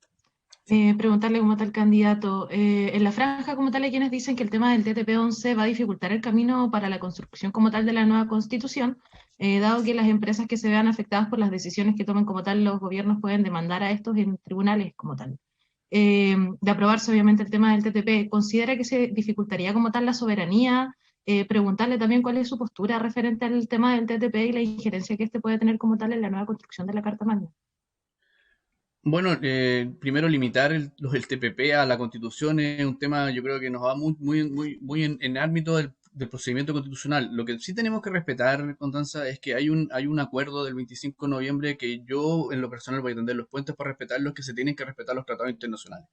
Preguntarle como tal candidato, en la franja como tal hay quienes dicen que el tema del TTP-11 va a dificultar el camino para la construcción como tal de la nueva Constitución, dado que las empresas que se vean afectadas por las decisiones que tomen como tal los gobiernos pueden demandar a estos en tribunales como tal. De aprobarse obviamente el tema del TTP, ¿considera que se dificultaría como tal la soberanía? Preguntarle también cuál es su postura referente al tema del TTP y la injerencia que este puede tener como tal en la nueva construcción de la Carta Magna. Bueno, primero limitar el TPP a la Constitución es un tema, yo creo que nos va muy en el ámbito del procedimiento constitucional. Lo que sí tenemos que respetar, Constanza, es que hay un acuerdo del 25 de noviembre que yo, en lo personal, voy a tender los puentes para respetarlos, que se tienen que respetar los tratados internacionales.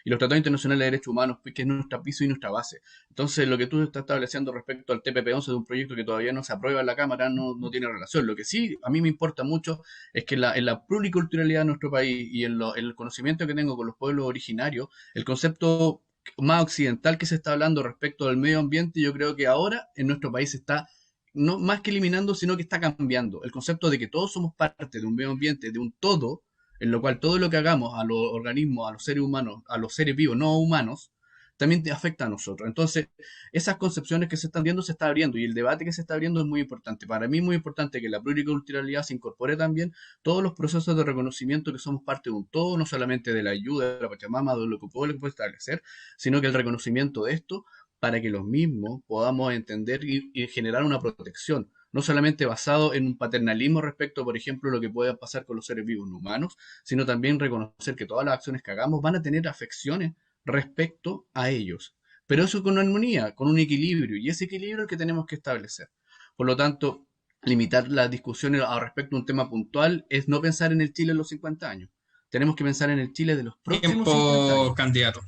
Y los tratados internacionales de derechos humanos, que es nuestra piso y nuestra base. Entonces, lo que tú estás estableciendo respecto al TPP-11 de un proyecto que todavía no se aprueba en la Cámara no tiene relación. Lo que sí a mí me importa mucho es que en la pluriculturalidad de nuestro país y en el conocimiento que tengo con los pueblos originarios, el concepto más occidental que se está hablando respecto al medio ambiente, yo creo que ahora en nuestro país está no más que eliminando, sino que está cambiando. El concepto de que todos somos parte de un medio ambiente, de un todo, en lo cual todo lo que hagamos a los organismos, a los seres humanos, a los seres vivos no humanos, también te afecta a nosotros. Entonces, esas concepciones que se están viendo se está abriendo y el debate que se está abriendo es muy importante. Para mí es muy importante que la pluriculturalidad se incorpore también todos los procesos de reconocimiento que somos parte de un todo, no solamente de la ayuda de la Pachamama, de lo que puede establecer, sino que el reconocimiento de esto para que los mismos podamos entender y generar una protección, no solamente basado en un paternalismo respecto, por ejemplo, lo que pueda pasar con los seres vivos no humanos, sino también reconocer que todas las acciones que hagamos van a tener afecciones respecto a ellos. Pero eso con armonía, con un equilibrio, y ese equilibrio es el que tenemos que establecer. Por lo tanto, limitar las discusiones respecto a un tema puntual es no pensar en el Chile de los 50 años. Tenemos que pensar en el Chile de los próximos 50 años. Candidato.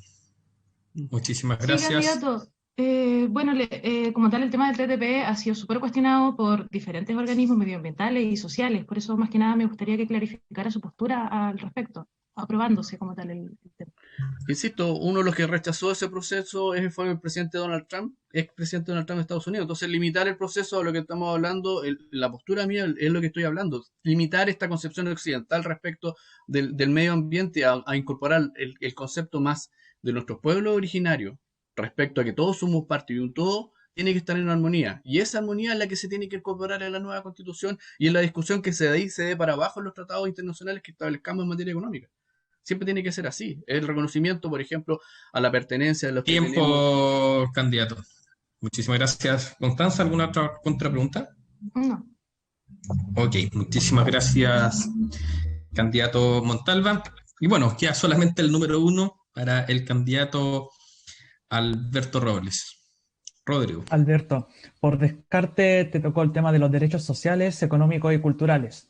Muchísimas Sí, gracias. candidato. Bueno, como tal, el tema del TTP ha sido súper cuestionado por diferentes organismos medioambientales y sociales. Por eso, más que nada, me gustaría que clarificara su postura al respecto, aprobándose como tal el tema. Insisto, uno de los que rechazó ese proceso fue el presidente Donald Trump, expresidente Donald Trump de Estados Unidos. Entonces, limitar el proceso a lo que estamos hablando, la postura mía es lo que estoy hablando. Limitar esta concepción occidental respecto del medio ambiente a incorporar el concepto más de nuestros pueblos originarios respecto a que todos somos parte de un todo, tiene que estar en armonía. Y esa armonía es la que se tiene que incorporar en la nueva constitución y en la discusión que se dé para abajo en los tratados internacionales que establezcamos en materia económica. Siempre tiene que ser así. El reconocimiento, por ejemplo, a la pertenencia de los que tenemos. Tiempo, candidato. Muchísimas gracias. Constanza, ¿alguna otra contrapregunta? No. Ok, muchísimas gracias, candidato Montalva. Y bueno, queda solamente el número 1 para el candidato Alberto Robles. Rodrigo. Alberto, por descarte te tocó el tema de los derechos sociales, económicos y culturales.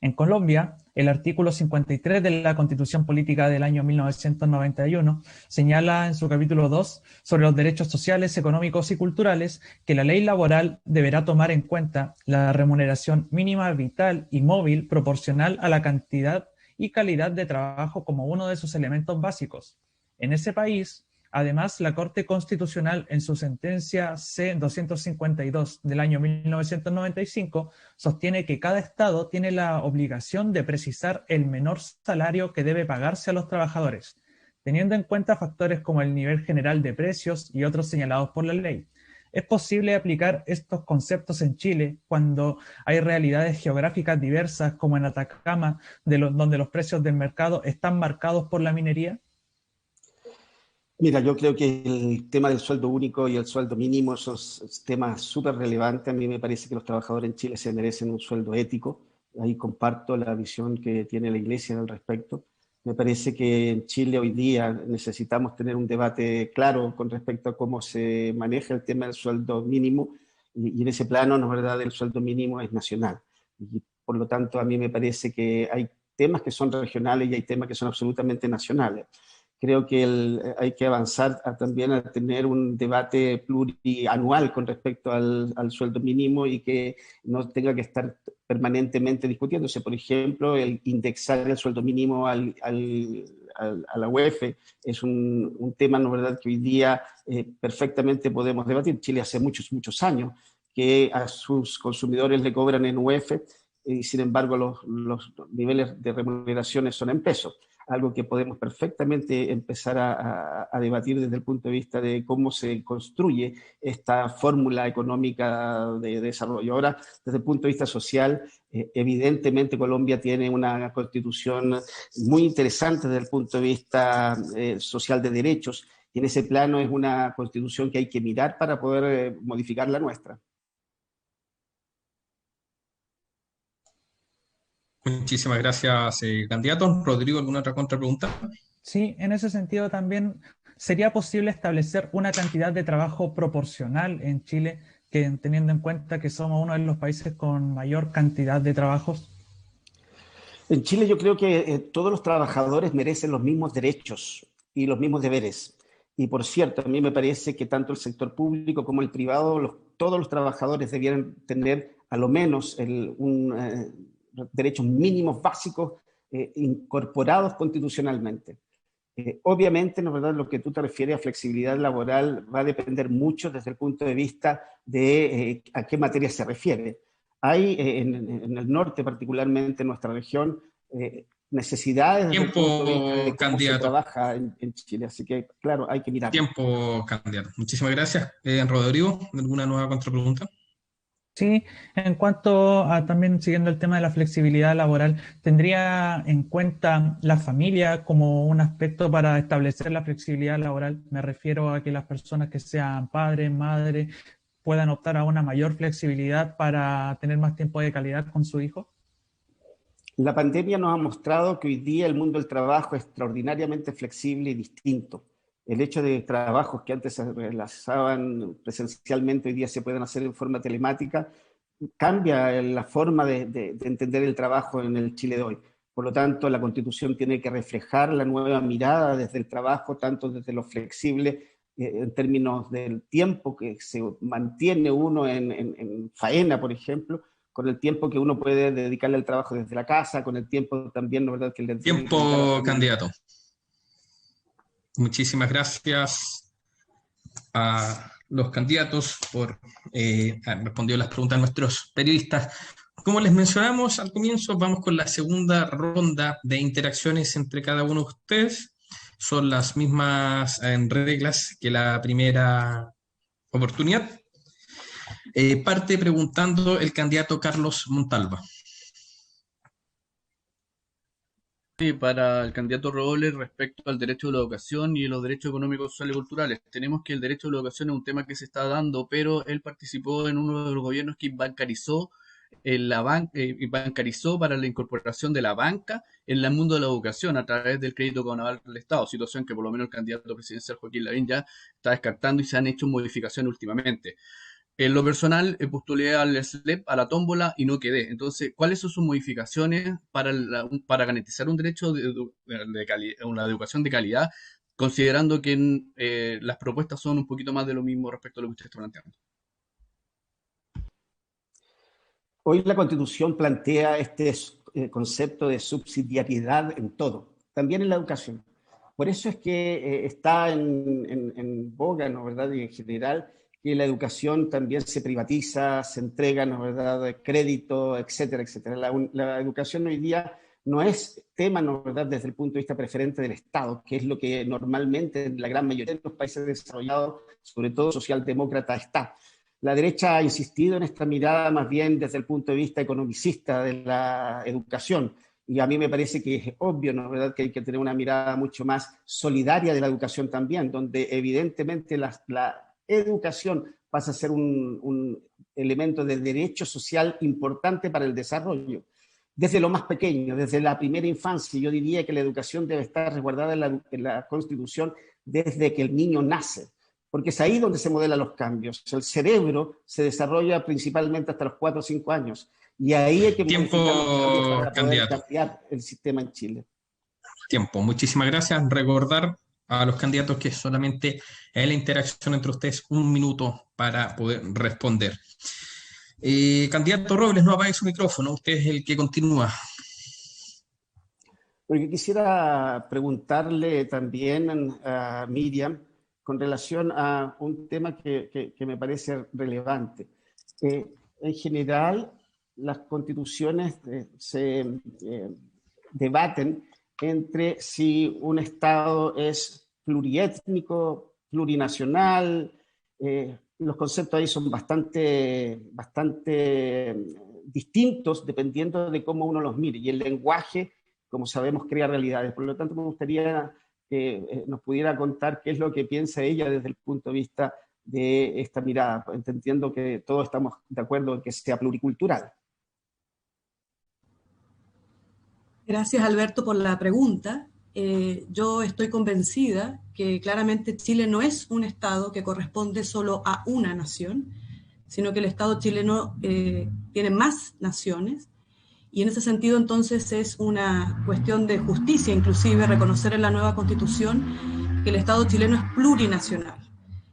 En Colombia, el artículo 53 de la Constitución Política del año 1991 señala en su capítulo 2 sobre los derechos sociales, económicos y culturales que la ley laboral deberá tomar en cuenta la remuneración mínima vital y móvil proporcional a la cantidad y calidad de trabajo como uno de sus elementos básicos. En ese país, además, la Corte Constitucional, en su sentencia C-252 del año 1995, sostiene que cada Estado tiene la obligación de precisar el menor salario que debe pagarse a los trabajadores, teniendo en cuenta factores como el nivel general de precios y otros señalados por la ley. ¿Es posible aplicar estos conceptos en Chile cuando hay realidades geográficas diversas, como en Atacama, donde los precios del mercado están marcados por la minería? Mira, yo creo que el tema del sueldo único y el sueldo mínimo son temas súper relevantes. A mí me parece que los trabajadores en Chile se merecen un sueldo ético. Ahí comparto la visión que tiene la Iglesia al respecto. Me parece que en Chile hoy día necesitamos tener un debate claro con respecto a cómo se maneja el tema del sueldo mínimo, y en ese plano, ¿no es verdad?, el sueldo mínimo es nacional. Y por lo tanto, a mí me parece que hay temas que son regionales y hay temas que son absolutamente nacionales. Creo que hay que avanzar también a tener un debate plurianual con respecto al sueldo mínimo y que no tenga que estar permanentemente discutiéndose. Por ejemplo, el indexar el sueldo mínimo a la UEF es un tema, ¿no es verdad?, que hoy día perfectamente podemos debatir. Chile hace muchos, muchos años que a sus consumidores le cobran en UEF y sin embargo los niveles de remuneraciones son en pesos. Algo que podemos perfectamente empezar a debatir desde el punto de vista de cómo se construye esta fórmula económica de desarrollo. Ahora, desde el punto de vista social, evidentemente Colombia tiene una constitución muy interesante desde el punto de vista social de derechos, y en ese plano es una constitución que hay que mirar para poder modificar la nuestra. Muchísimas gracias, candidato. Rodrigo, ¿alguna otra contrapregunta? Sí, en ese sentido también sería posible establecer una cantidad de trabajo proporcional en Chile, que teniendo en cuenta que somos uno de los países con mayor cantidad de trabajos. En Chile yo creo que todos los trabajadores merecen los mismos derechos y los mismos deberes. Y por cierto, a mí me parece que tanto el sector público como el privado, todos los trabajadores debieran tener a lo menos derechos mínimos básicos incorporados constitucionalmente. Obviamente, ¿no es verdad?, lo que tú te refieres a flexibilidad laboral va a depender mucho desde el punto de vista de a qué materia se refiere. Hay en el norte, particularmente en nuestra región, necesidades desde el punto de vista de cómo candidato. se trabaja en Chile. Así que, claro, hay que mirar. Tiempo, candidato. Muchísimas gracias. Rodrigo, ¿alguna nueva contrapregunta? Sí, en cuanto a también siguiendo el tema de la flexibilidad laboral, ¿tendría en cuenta la familia como un aspecto para establecer la flexibilidad laboral? Me refiero a que las personas que sean padres, madres, puedan optar a una mayor flexibilidad para tener más tiempo de calidad con su hijo. La pandemia nos ha mostrado que hoy día el mundo del trabajo es extraordinariamente flexible y distinto. El hecho de trabajos que antes se realizaban presencialmente, hoy día se pueden hacer en forma telemática, cambia la forma de entender el trabajo en el Chile de hoy. Por lo tanto, la Constitución tiene que reflejar la nueva mirada desde el trabajo, tanto desde lo flexible, en términos del tiempo que se mantiene uno en faena, por ejemplo, con el tiempo que uno puede dedicarle al trabajo desde la casa, con el tiempo también, ¿no, verdad? Que le Tiempo, candidato. Muchísimas gracias a los candidatos por haber respondido las preguntas de nuestros periodistas. Como les mencionamos al comienzo, vamos con la segunda ronda de interacciones entre cada uno de ustedes. Son las mismas reglas que la primera oportunidad. Parte preguntando el candidato Carlos Montalva. Sí, para el candidato Robles respecto al derecho a la educación y los derechos económicos, sociales y culturales. Tenemos que el derecho a la educación es un tema que se está dando, pero él participó en uno de los gobiernos que bancarizó bancarizó para la incorporación de la banca en el mundo de la educación a través del crédito conaval del Estado, situación que por lo menos el candidato presidencial Joaquín Lavín ya está descartando y se han hecho modificaciones últimamente. En lo personal, postulé al SLEP, a la tómbola, y no quedé. Entonces, ¿cuáles son sus modificaciones para garantizar un derecho una educación de calidad, considerando que las propuestas son un poquito más de lo mismo respecto a lo que usted está planteando? Hoy la Constitución plantea este concepto de subsidiariedad en todo, también en la educación. Por eso es que está en boga, ¿no, verdad? Y en general, que la educación también se privatiza, se entrega, ¿no, verdad?, crédito, etcétera, etcétera. La educación hoy día no es tema, ¿no, verdad?, desde el punto de vista preferente del Estado, que es lo que normalmente en la gran mayoría de los países desarrollados, sobre todo socialdemócrata, está. La derecha ha insistido en esta mirada más bien desde el punto de vista economicista de la educación. Y a mí me parece que es obvio, ¿no, verdad?, que hay que tener una mirada mucho más solidaria de la educación también, donde evidentemente la educación pasa a ser un elemento de derecho social importante para el desarrollo. Desde lo más pequeño, desde la primera infancia, yo diría que la educación debe estar resguardada en la Constitución desde que el niño nace, porque es ahí donde se modelan los cambios. El cerebro se desarrolla principalmente hasta los 4 o 5 años, y ahí hay que modificar los cambios para poder cambiar el sistema en Chile. Tiempo. Muchísimas gracias. Recordar a los candidatos que solamente hay la interacción entre ustedes 1 minuto para poder responder. Candidato Robles, no apague su micrófono, usted es el que continúa. Porque quisiera preguntarle también a Miriam con relación a un tema que me parece relevante. En general, las constituciones se debaten entre si un Estado es pluriétnico, plurinacional. Los conceptos ahí son bastante distintos dependiendo de cómo uno los mire. Y el lenguaje, como sabemos, crea realidades. Por lo tanto, me gustaría que nos pudiera contar qué es lo que piensa ella desde el punto de vista de esta mirada, entendiendo que todos estamos de acuerdo en que sea pluricultural. Gracias, Alberto, por la pregunta. Yo estoy convencida que claramente Chile no es un Estado que corresponde solo a una nación, sino que el Estado chileno tiene más naciones, y en ese sentido entonces es una cuestión de justicia, inclusive reconocer en la nueva Constitución que el Estado chileno es plurinacional.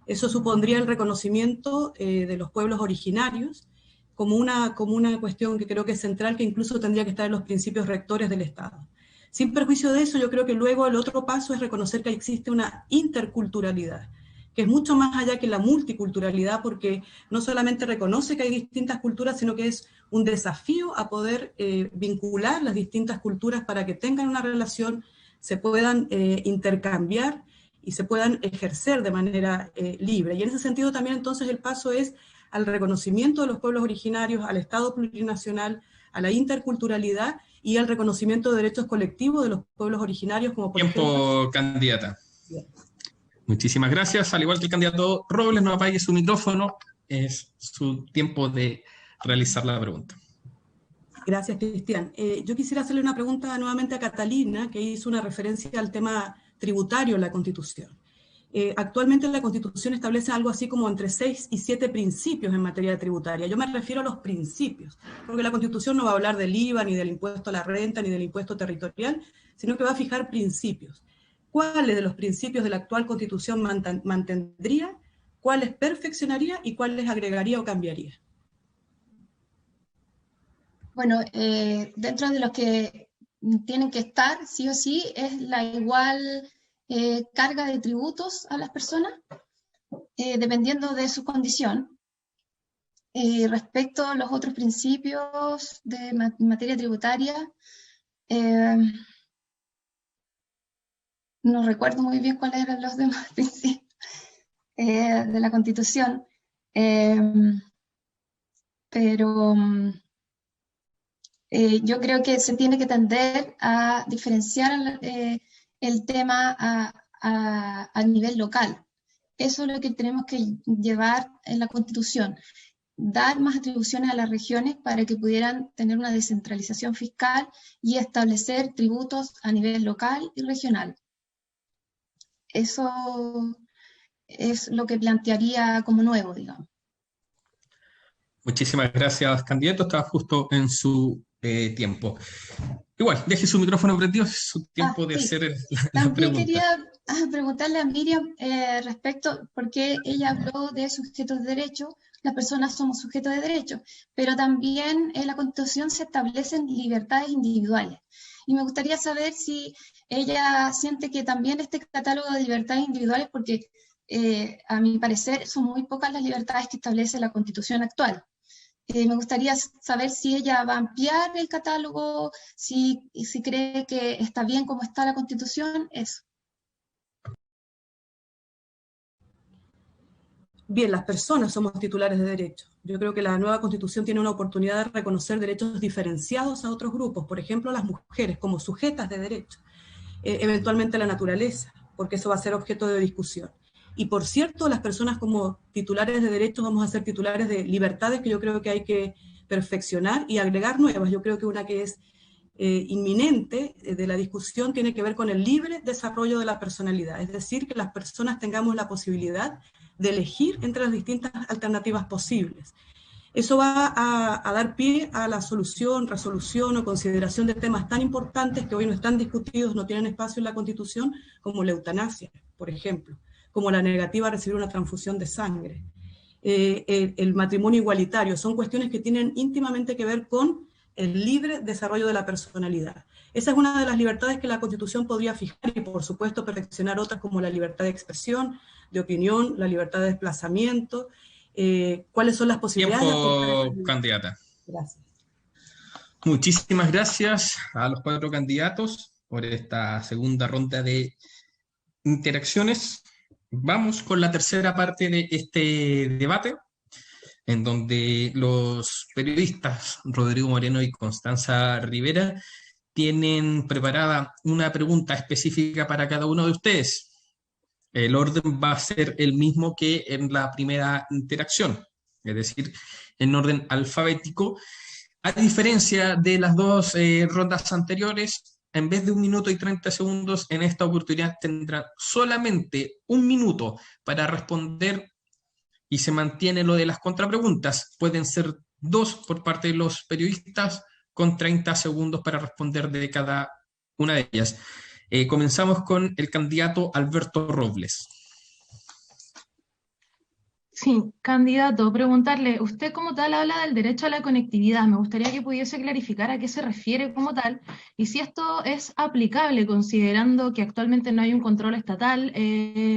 Eso supondría el reconocimiento de los pueblos originarios como una cuestión que creo que es central, que incluso tendría que estar en los principios rectores del Estado. Sin perjuicio de eso, yo creo que luego el otro paso es reconocer que existe una interculturalidad, que es mucho más allá que la multiculturalidad, porque no solamente reconoce que hay distintas culturas, sino que es un desafío a poder vincular las distintas culturas para que tengan una relación, se puedan intercambiar y se puedan ejercer de manera libre. Y en ese sentido también entonces el paso es al reconocimiento de los pueblos originarios, al Estado plurinacional, a la interculturalidad y al reconocimiento de derechos colectivos de los pueblos originarios, como por ejemplo... Candidata. Bien. Muchísimas gracias. Al igual que el candidato Robles, no apague su micrófono. Es su tiempo de realizar la pregunta. Gracias, Cristian. Yo quisiera hacerle una pregunta nuevamente a Catalina, que hizo una referencia al tema tributario en la Constitución. Actualmente la Constitución establece algo así como entre 6 y 7 principios en materia tributaria. Yo me refiero a los principios, porque la Constitución no va a hablar del IVA, ni del impuesto a la renta, ni del impuesto territorial, sino que va a fijar principios. ¿Cuáles de los principios de la actual Constitución mantendría, cuáles perfeccionaría y cuáles agregaría o cambiaría? Bueno, dentro de los que tienen que estar, sí o sí, es la igual carga de tributos a las personas, dependiendo de su condición. Respecto a los otros principios de materia tributaria, no recuerdo muy bien cuáles eran los demás principios de la Constitución, pero yo creo que se tiene que tender a diferenciar el tema a nivel local. Eso es lo que tenemos que llevar en la Constitución, dar más atribuciones a las regiones para que pudieran tener una descentralización fiscal y establecer tributos a nivel local y regional. Eso es lo que plantearía como nuevo, digamos. Muchísimas gracias, candidato. Estaba justo en su tiempo. Igual, deje su micrófono prendido, es su tiempo de hacer la pregunta. También quería preguntarle a Miriam respecto, porque ella habló de sujetos de derecho, las personas somos sujetos de derecho, pero también en la Constitución se establecen libertades individuales. Y me gustaría saber si ella siente que también este catálogo de libertades individuales, porque a mi parecer son muy pocas las libertades que establece la Constitución actual. Me gustaría saber si ella va a ampliar el catálogo, si cree que está bien como está la Constitución, eso. Bien, las personas somos titulares de derechos. Yo creo que la nueva Constitución tiene una oportunidad de reconocer derechos diferenciados a otros grupos, por ejemplo, las mujeres como sujetas de derechos, eventualmente la naturaleza, porque eso va a ser objeto de discusión. Y por cierto, las personas como titulares de derechos vamos a ser titulares de libertades que yo creo que hay que perfeccionar y agregar nuevas. Yo creo que una que es inminente de la discusión tiene que ver con el libre desarrollo de la personalidad, es decir, que las personas tengamos la posibilidad de elegir entre las distintas alternativas posibles. Eso va a dar pie a la solución, resolución o consideración de temas tan importantes que hoy no están discutidos, no tienen espacio en la Constitución, como la eutanasia, por ejemplo, como la negativa a recibir una transfusión de sangre, el matrimonio igualitario. Son cuestiones que tienen íntimamente que ver con el libre desarrollo de la personalidad. Esa es una de las libertades que la Constitución podría fijar y, por supuesto, perfeccionar otras como la libertad de expresión, de opinión, la libertad de desplazamiento. ¿Cuáles son las posibilidades? Tiempo, candidata. Gracias. Muchísimas gracias a los 4 candidatos por esta segunda ronda de interacciones. Vamos con la tercera parte de este debate, en donde los periodistas Rodrigo Moreno y Constanza Rivera tienen preparada una pregunta específica para cada uno de ustedes. El orden va a ser el mismo que en la primera interacción, es decir, en orden alfabético. A diferencia de las 2 rondas anteriores, en vez de 1 minuto y 30 segundos, en esta oportunidad tendrán solamente 1 minuto para responder y se mantiene lo de las contrapreguntas. Pueden ser 2 por parte de los periodistas con 30 segundos para responder de cada una de ellas. Comenzamos con el candidato Alberto Robles. Sí, candidato, preguntarle, usted como tal habla del derecho a la conectividad, me gustaría que pudiese clarificar a qué se refiere como tal y si esto es aplicable considerando que actualmente no hay un control estatal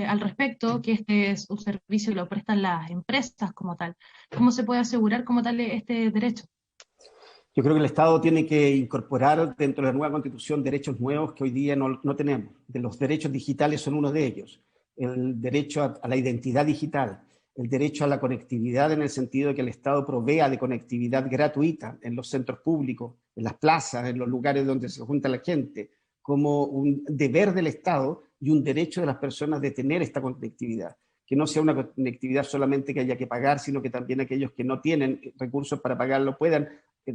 al respecto, que este es un servicio que lo prestan las empresas como tal. ¿Cómo se puede asegurar como tal este derecho? Yo creo que el Estado tiene que incorporar dentro de la nueva Constitución derechos nuevos que hoy día no tenemos. De los derechos digitales son uno de ellos. El derecho a la identidad digital, el derecho a la conectividad en el sentido de que el Estado provea de conectividad gratuita en los centros públicos, en las plazas, en los lugares donde se junta la gente, como un deber del Estado y un derecho de las personas de tener esta conectividad. Que no sea una conectividad solamente que haya que pagar, sino que también aquellos que no tienen recursos para pagarlo puedan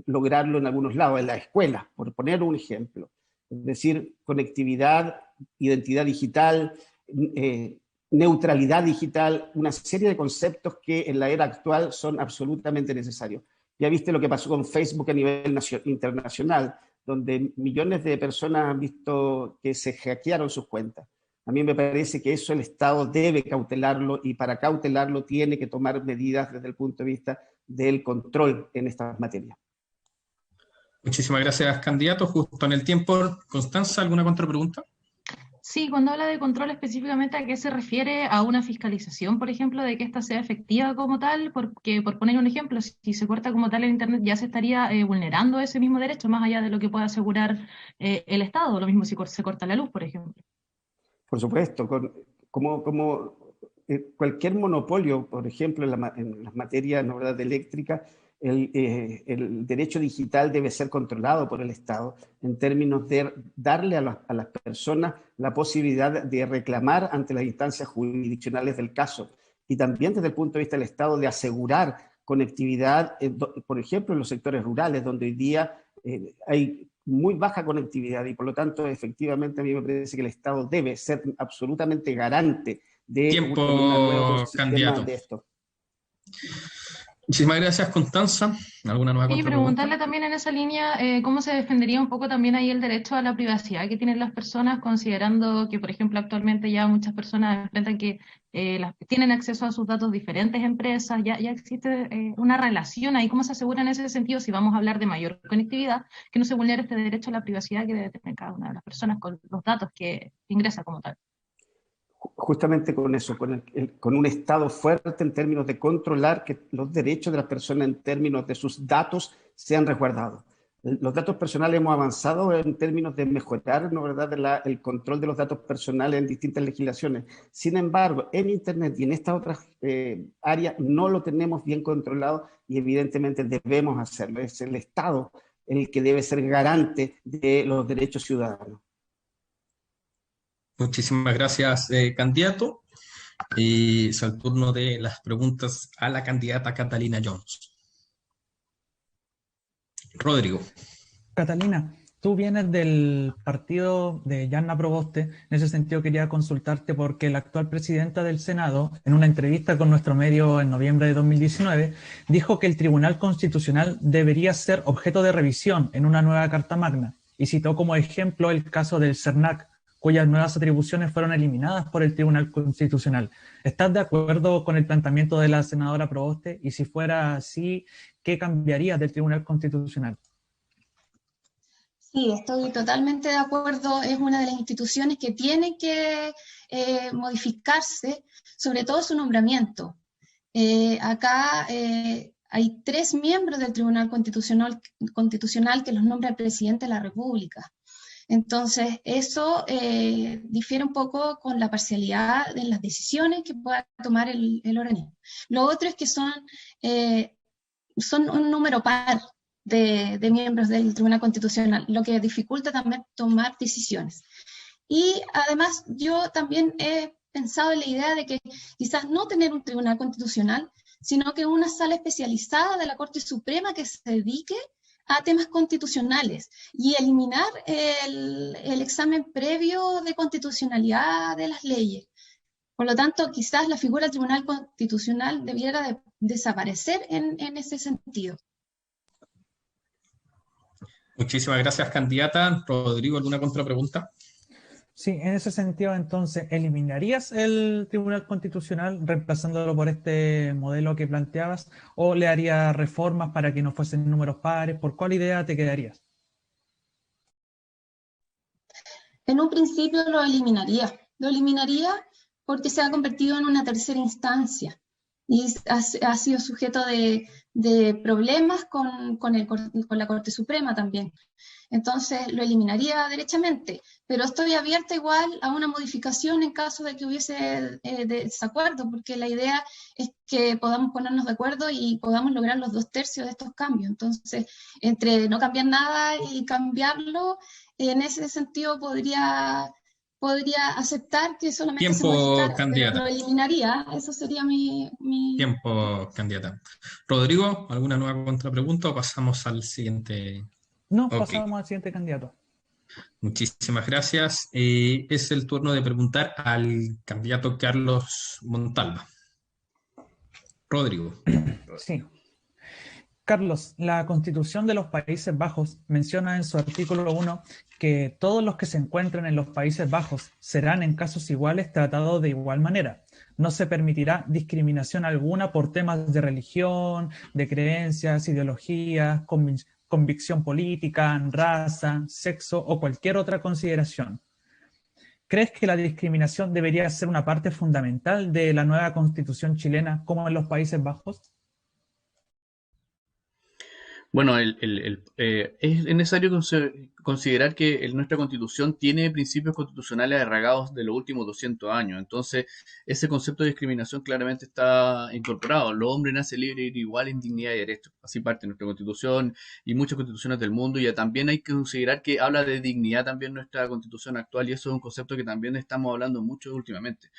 lograrlo en algunos lados, en la escuela, por poner un ejemplo. Es decir, conectividad, identidad digital, neutralidad digital, una serie de conceptos que en la era actual son absolutamente necesarios. Ya viste lo que pasó con Facebook a nivel internacional, donde millones de personas han visto que se hackearon sus cuentas. A mí me parece que eso el Estado debe cautelarlo, y para cautelarlo tiene que tomar medidas desde el punto de vista del control en estas materias. Muchísimas gracias, candidato. Justo en el tiempo. Constanza, ¿alguna contrapregunta? Sí, cuando habla de control específicamente, ¿a qué se refiere? ¿A una fiscalización, por ejemplo, de que ésta sea efectiva como tal? Porque, por poner un ejemplo, si se corta como tal el Internet, ya se estaría vulnerando ese mismo derecho, más allá de lo que pueda asegurar el Estado. Lo mismo si se corta la luz, por ejemplo. Por supuesto, como cualquier monopolio, por ejemplo, en las materias, ¿no, verdad?, de eléctrica, el derecho digital debe ser controlado por el Estado en términos de darle a las personas la posibilidad de reclamar ante las instancias jurisdiccionales del caso, y también desde el punto de vista del Estado de asegurar conectividad, por ejemplo, en los sectores rurales, donde hoy día hay muy baja conectividad, y por lo tanto, efectivamente, a mí me parece que el Estado debe ser absolutamente garante de un nuevo sistema de esto. Muchísimas gracias, Constanza. ¿Alguna nueva Y contrapregunta? preguntarle también en esa línea cómo se defendería un poco también ahí el derecho a la privacidad que tienen las personas, considerando que, por ejemplo, actualmente ya muchas personas enfrentan que tienen acceso a sus datos diferentes empresas, ya existe una relación ahí. ¿Cómo se asegura en ese sentido, si vamos a hablar de mayor conectividad, que no se vulnere este derecho a la privacidad que debe tener cada una de las personas con los datos que ingresa como tal? Justamente con eso, con un Estado fuerte en términos de controlar que los derechos de las personas en términos de sus datos sean resguardados. Los datos personales hemos avanzado en términos de mejorar, ¿no, verdad?, el control de los datos personales en distintas legislaciones. Sin embargo, en Internet y en estas otras áreas no lo tenemos bien controlado, y evidentemente debemos hacerlo. Es el Estado el que debe ser garante de los derechos ciudadanos. Muchísimas gracias, candidato. Y es el turno de las preguntas a la candidata Catalina Jones. Rodrigo. Catalina, tú vienes del partido de Jana Proboste. En ese sentido quería consultarte porque la actual presidenta del Senado, en una entrevista con nuestro medio en noviembre de 2019, dijo que el Tribunal Constitucional debería ser objeto de revisión en una nueva Carta Magna, y citó como ejemplo el caso del CERNAC, cuyas nuevas atribuciones fueron eliminadas por el Tribunal Constitucional. ¿Estás de acuerdo con el planteamiento de la senadora Proboste? Y si fuera así, ¿qué cambiarías del Tribunal Constitucional? Sí, estoy totalmente de acuerdo. Es una de las instituciones que tiene que modificarse, sobre todo su nombramiento. Acá hay 3 miembros del Tribunal Constitucional que los nombra el presidente de la República. Entonces, eso difiere un poco con la parcialidad de las decisiones que pueda tomar el organismo. Lo otro es que son un número par de miembros del Tribunal Constitucional, lo que dificulta también tomar decisiones. Y además, yo también he pensado en la idea de que quizás no tener un Tribunal Constitucional, sino que una sala especializada de la Corte Suprema que se dedique a temas constitucionales, y eliminar el examen previo de constitucionalidad de las leyes. Por lo tanto, quizás la figura del Tribunal Constitucional debiera desaparecer en ese sentido. Muchísimas gracias, candidata. Rodrigo, ¿alguna contrapregunta? Sí, en ese sentido, entonces, ¿eliminarías el Tribunal Constitucional reemplazándolo por este modelo que planteabas, o le harías reformas para que no fuesen números pares? ¿Por cuál idea te quedarías? En un principio lo eliminaría. Lo eliminaría porque se ha convertido en una tercera instancia y ha sido sujeto de problemas con la Corte Suprema también. Entonces lo eliminaría derechamente, pero estoy abierta igual a una modificación en caso de que hubiese desacuerdo, porque la idea es que podamos ponernos de acuerdo y podamos lograr los 2/3 de estos cambios. Entonces, entre no cambiar nada y cambiarlo, en ese sentido podría aceptar que solamente se modificara, pero lo eliminaría. Eso sería mi... Tiempo, candidata. Rodrigo, ¿alguna nueva contrapregunta o pasamos al siguiente? No, pasamos al siguiente candidato. Muchísimas gracias. Es el turno de preguntar al candidato Carlos Montalva. Rodrigo. Sí. Carlos, la Constitución de los Países Bajos menciona en su artículo 1 que todos los que se encuentren en los Países Bajos serán en casos iguales tratados de igual manera. No se permitirá discriminación alguna por temas de religión, de creencias, ideologías, convicción política, raza, sexo o cualquier otra consideración. ¿Crees que la discriminación debería ser una parte fundamental de la nueva Constitución chilena como en los Países Bajos? Bueno, es necesario considerar que nuestra Constitución tiene principios constitucionales arraigados de los últimos 200 años. Entonces, ese concepto de discriminación claramente está incorporado. El hombre nace libre y igual en dignidad y derechos. Así parte nuestra Constitución y muchas constituciones del mundo. Y también hay que considerar que habla de dignidad también nuestra Constitución actual, y eso es un concepto que también estamos hablando mucho últimamente.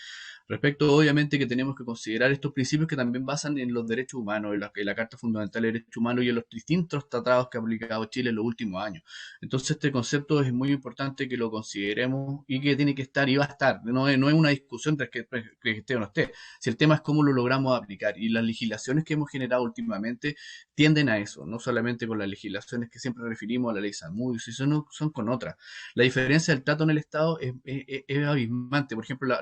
Respecto, obviamente, que tenemos que considerar estos principios que también basan en los derechos humanos, en la Carta Fundamental de Derechos Humanos y en los distintos tratados que ha aplicado Chile en los últimos años. Entonces, este concepto es muy importante que lo consideremos y que tiene que estar y va a estar. No es una discusión de que esté o no esté. Si el tema es cómo lo logramos aplicar, y las legislaciones que hemos generado últimamente tienden a eso, no solamente con las legislaciones que siempre referimos a la ley Samudio, sino son con otras. La diferencia del trato en el Estado es abismante. Por ejemplo,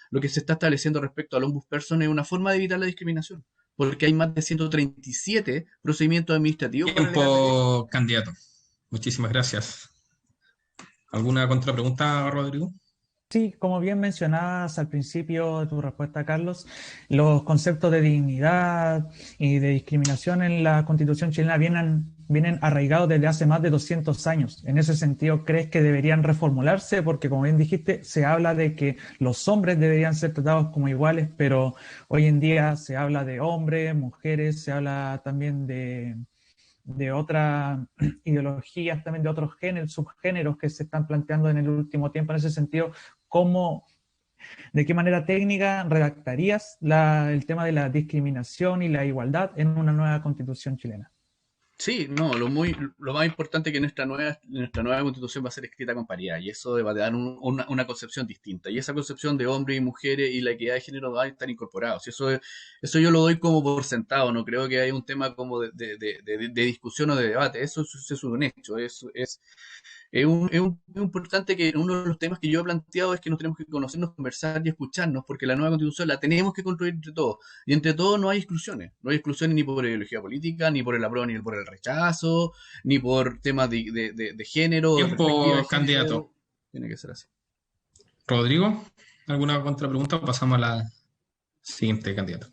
lo que se está estableciendo respecto al ombudsperson es una forma de evitar la discriminación, porque hay más de 137 procedimientos administrativos. Tiempo, candidato. Muchísimas gracias. ¿Alguna contrapregunta, Rodrigo? Sí, como bien mencionabas al principio de tu respuesta, Carlos, los conceptos de dignidad y de discriminación en la Constitución chilena vienen arraigados desde hace más de 200 años. En ese sentido, ¿crees que deberían reformularse? Porque, como bien dijiste, se habla de que los hombres deberían ser tratados como iguales, pero hoy en día se habla de hombres, mujeres, se habla también de otras ideologías, también de otros subgéneros que se están planteando en el último tiempo. En ese sentido, ¿de qué manera técnica redactarías el tema de la discriminación y la igualdad en una nueva Constitución chilena? Sí, no, lo más importante es que nuestra nueva constitución va a ser escrita con paridad, y eso va a dar una concepción distinta, y esa concepción de hombres y mujeres y la equidad de género va a estar incorporados. Y eso yo lo doy como por sentado, no creo que haya un tema como de discusión o de debate. Eso es un hecho. Es importante que uno de los temas que yo he planteado es que nos tenemos que conocernos, conversar y escucharnos, porque la nueva constitución la tenemos que construir entre todos. Y entre todos no hay exclusiones. No hay exclusiones ni por ideología política, ni por el apruebo, ni por el rechazo, ni por temas de género. Tiempo, candidato. Tiene que ser así. Rodrigo, ¿alguna contrapregunta o pasamos a la siguiente candidata?